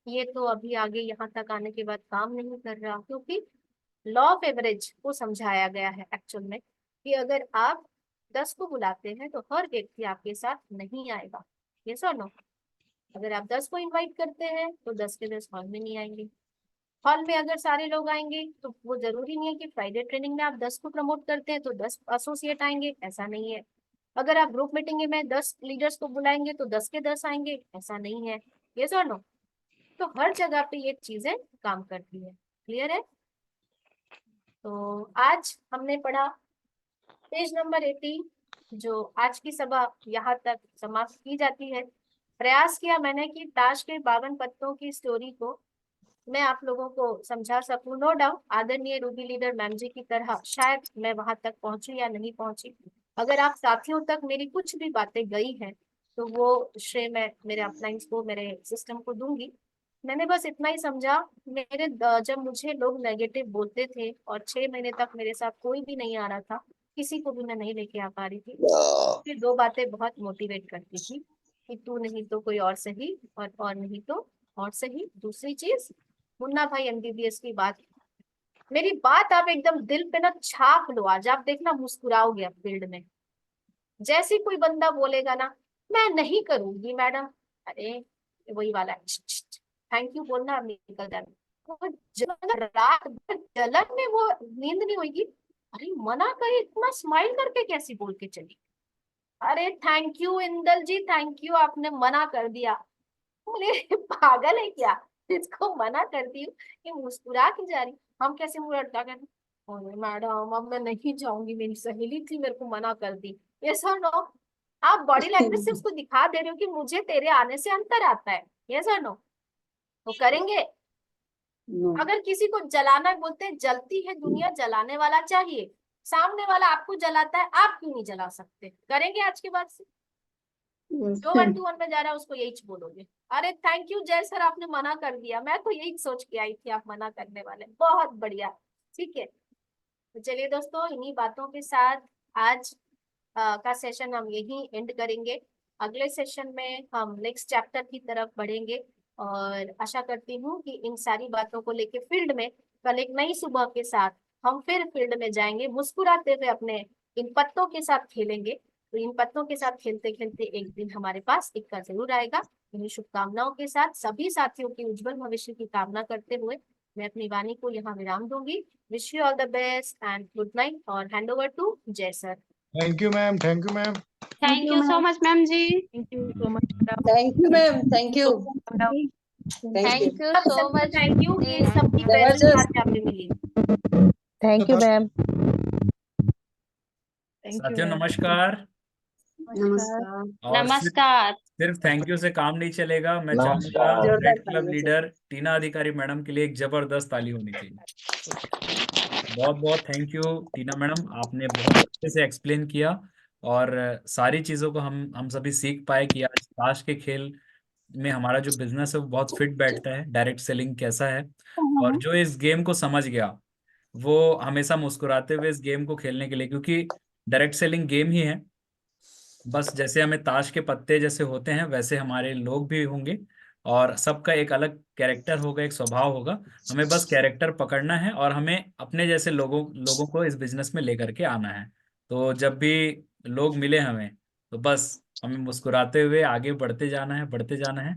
ये तो अभी आगे यहाँ तक आने के बाद काम नहीं कर रहा, क्योंकि लॉ ऑफ एवरेज को समझाया गया है एक्चुअल में, कि अगर आप 10 को बुलाते हैं तो हर व्यक्ति आपके साथ नहीं आएगा। ये सो नो? अगर आप 10 को इनवाइट करते हैं तो 10 के 10 हॉल में नहीं आएंगे। हॉल में अगर सारे लोग आएंगे तो वो जरूरी नहीं है कि फ्राइडे ट्रेनिंग में आप 10 को प्रमोट करते हैं तो 10 एसोसिएट आएंगे, ऐसा नहीं है। अगर आप ग्रुप मीटिंग में 10 लीडर्स को बुलाएंगे तो 10 के 10 आएंगे, ऐसा नहीं है। ये सो नो? तो हर जगह पे ये चीजें काम करती है। क्लियर है? तो आज हमने पढ़ा पेज नंबर 18, जो आज की सभा यहाँ तक समाप्त की जाती है। प्रयास किया मैंने कि ताश के 52 पत्तों की स्टोरी को मैं आप लोगों को समझा सकूं। नो डाउट आदरणीय रूबी लीडर मैम जी की तरह शायद मैं वहां तक पहुंची या नहीं पहुंची। अगर आप साथियों तक मेरी कुछ भी बातें गई हैं तो वो श्रेय मैं मेरे अपलाइंस को, मेरे सिस्टम को दूंगी। मैंने बस इतना ही समझा, जब मुझे लोग नेगेटिव बोलते थे और 6 महीने तक मेरे साथ कोई भी नहीं आ रहा था, किसी को भी मैं नहीं लेके आ पा रही थी, फिर 2 बातें बहुत मोटिवेट करती थी कि तू नहीं तो कोई और सही, और नहीं तो और सही। दूसरी चीज, मुन्ना भाई एमबीबीएस की बात, मेरी बात आप एकदम दिल पे ना छाप लो, आज आप देखना मुस्कुराओगे आप फील्ड में। जैसे कोई बंदा बोलेगा ना मैं नहीं करूंगी मैडम, अरे वही वाला थैंक यू बोलना, अब निकल जाना। वो रात भर जलन में वो नींद नहीं होगी, अरे मना करे, इतना स्माइल करके कैसी बोल के चली, अरे thank you Indal ji, thank you, आपने मना कर दिया। बोले पागल है क्या, इसको मना करती हूँ कि मुस्कुरा के जा रही, हम कैसे मुंह लटका कर, अरे मैडम अब मैं नहीं जाऊंगी, मेरी सहेली थी मेरे को मना कर दी। ये सर नो? आप बॉडी लैंग्वेज से उसको दिखा दे रहे हो कि मुझे तेरे आने से अंतर आता है। ये सर नो? वो करेंगे? नो। अगर किसी को जलाना, बोलते हैं जलती है दुनिया, जलाने वाला चाहिए। सामने वाला आपको जलाता है, आप क्यों नहीं जला सकते? करेंगे आज के बाद से? जो 1-to-1 में जा रहा है उसको यही बोलोगे, अरे थैंक यू जय सर, आपने मना कर दिया, मैं तो यही सोच के आई थी आप मना करने वाले, बहुत बढ़िया। ठीक है, तो चलिए दोस्तों, इन्हीं बातों के साथ आज का सेशन हम यही एंड करेंगे। अगले सेशन में हम नेक्स्ट चैप्टर की तरफ बढ़ेंगे, और आशा करती हूँ कि इन सारी बातों को लेके फील्ड में कल एक नई सुबह के साथ हम फिर फील्ड में जाएंगे, मुस्कुराते हुए अपने इन पत्तों के साथ खेलेंगे। तो इन पत्तों के साथ खेलते खेलते एक दिन हमारे पास इक्का जरूर आएगा। इन्हीं शुभकामनाओं के साथ सभी साथियों के उज्जवल भविष्य की कामना करते हुए मैं अपनी वाणी को यहाँ विराम दूंगी। Wish you all the best and good night, और hand over to Jai sir. Thank you ma'am, thank you ma'am. Thank you so much ma'am ji. Thank you so much. Thank you ma'am, thank you, thank you. Thank you आप सो सबको much. Thank you, ये सबकी presence जबरदस्त। आज यहाँ पे मिली। Thank you ma'am. साथियों नमस्कार। नमस्कार। और नमस्कार। सिर्फ थैंक यू से काम नहीं चलेगा, मैं चाहूंगा रेड क्लब लीडर टीना अधिकारी मैडम के लिए एक जबरदस्त ताली होनी चाहिए। बहुत बहुत थैंक यू टीना मैडम, आपने बहुत अच्छे से एक्सप्लेन किया और सारी चीजों को हम सभी सीख पाए कि आज ताश के खेल में हमारा जो बिजनेस है वो बहुत फिट बैठता है, डायरेक्ट सेलिंग कैसा है। और जो इस गेम को समझ गया वो हमेशा मुस्कुराते हुए इस गेम को खेलने के लिए, क्योंकि डायरेक्ट सेलिंग गेम ही है। बस जैसे हमें ताश के पत्ते जैसे होते हैं वैसे हमारे लोग भी होंगे और सबका एक अलग कैरेक्टर होगा, एक स्वभाव होगा। हमें बस कैरेक्टर पकड़ना है और हमें अपने जैसे लोगों लोगों को इस बिजनेस में लेकर के आना है। तो जब भी लोग मिले हमें तो बस हमें मुस्कुराते हुए आगे बढ़ते जाना है, बढ़ते जाना है।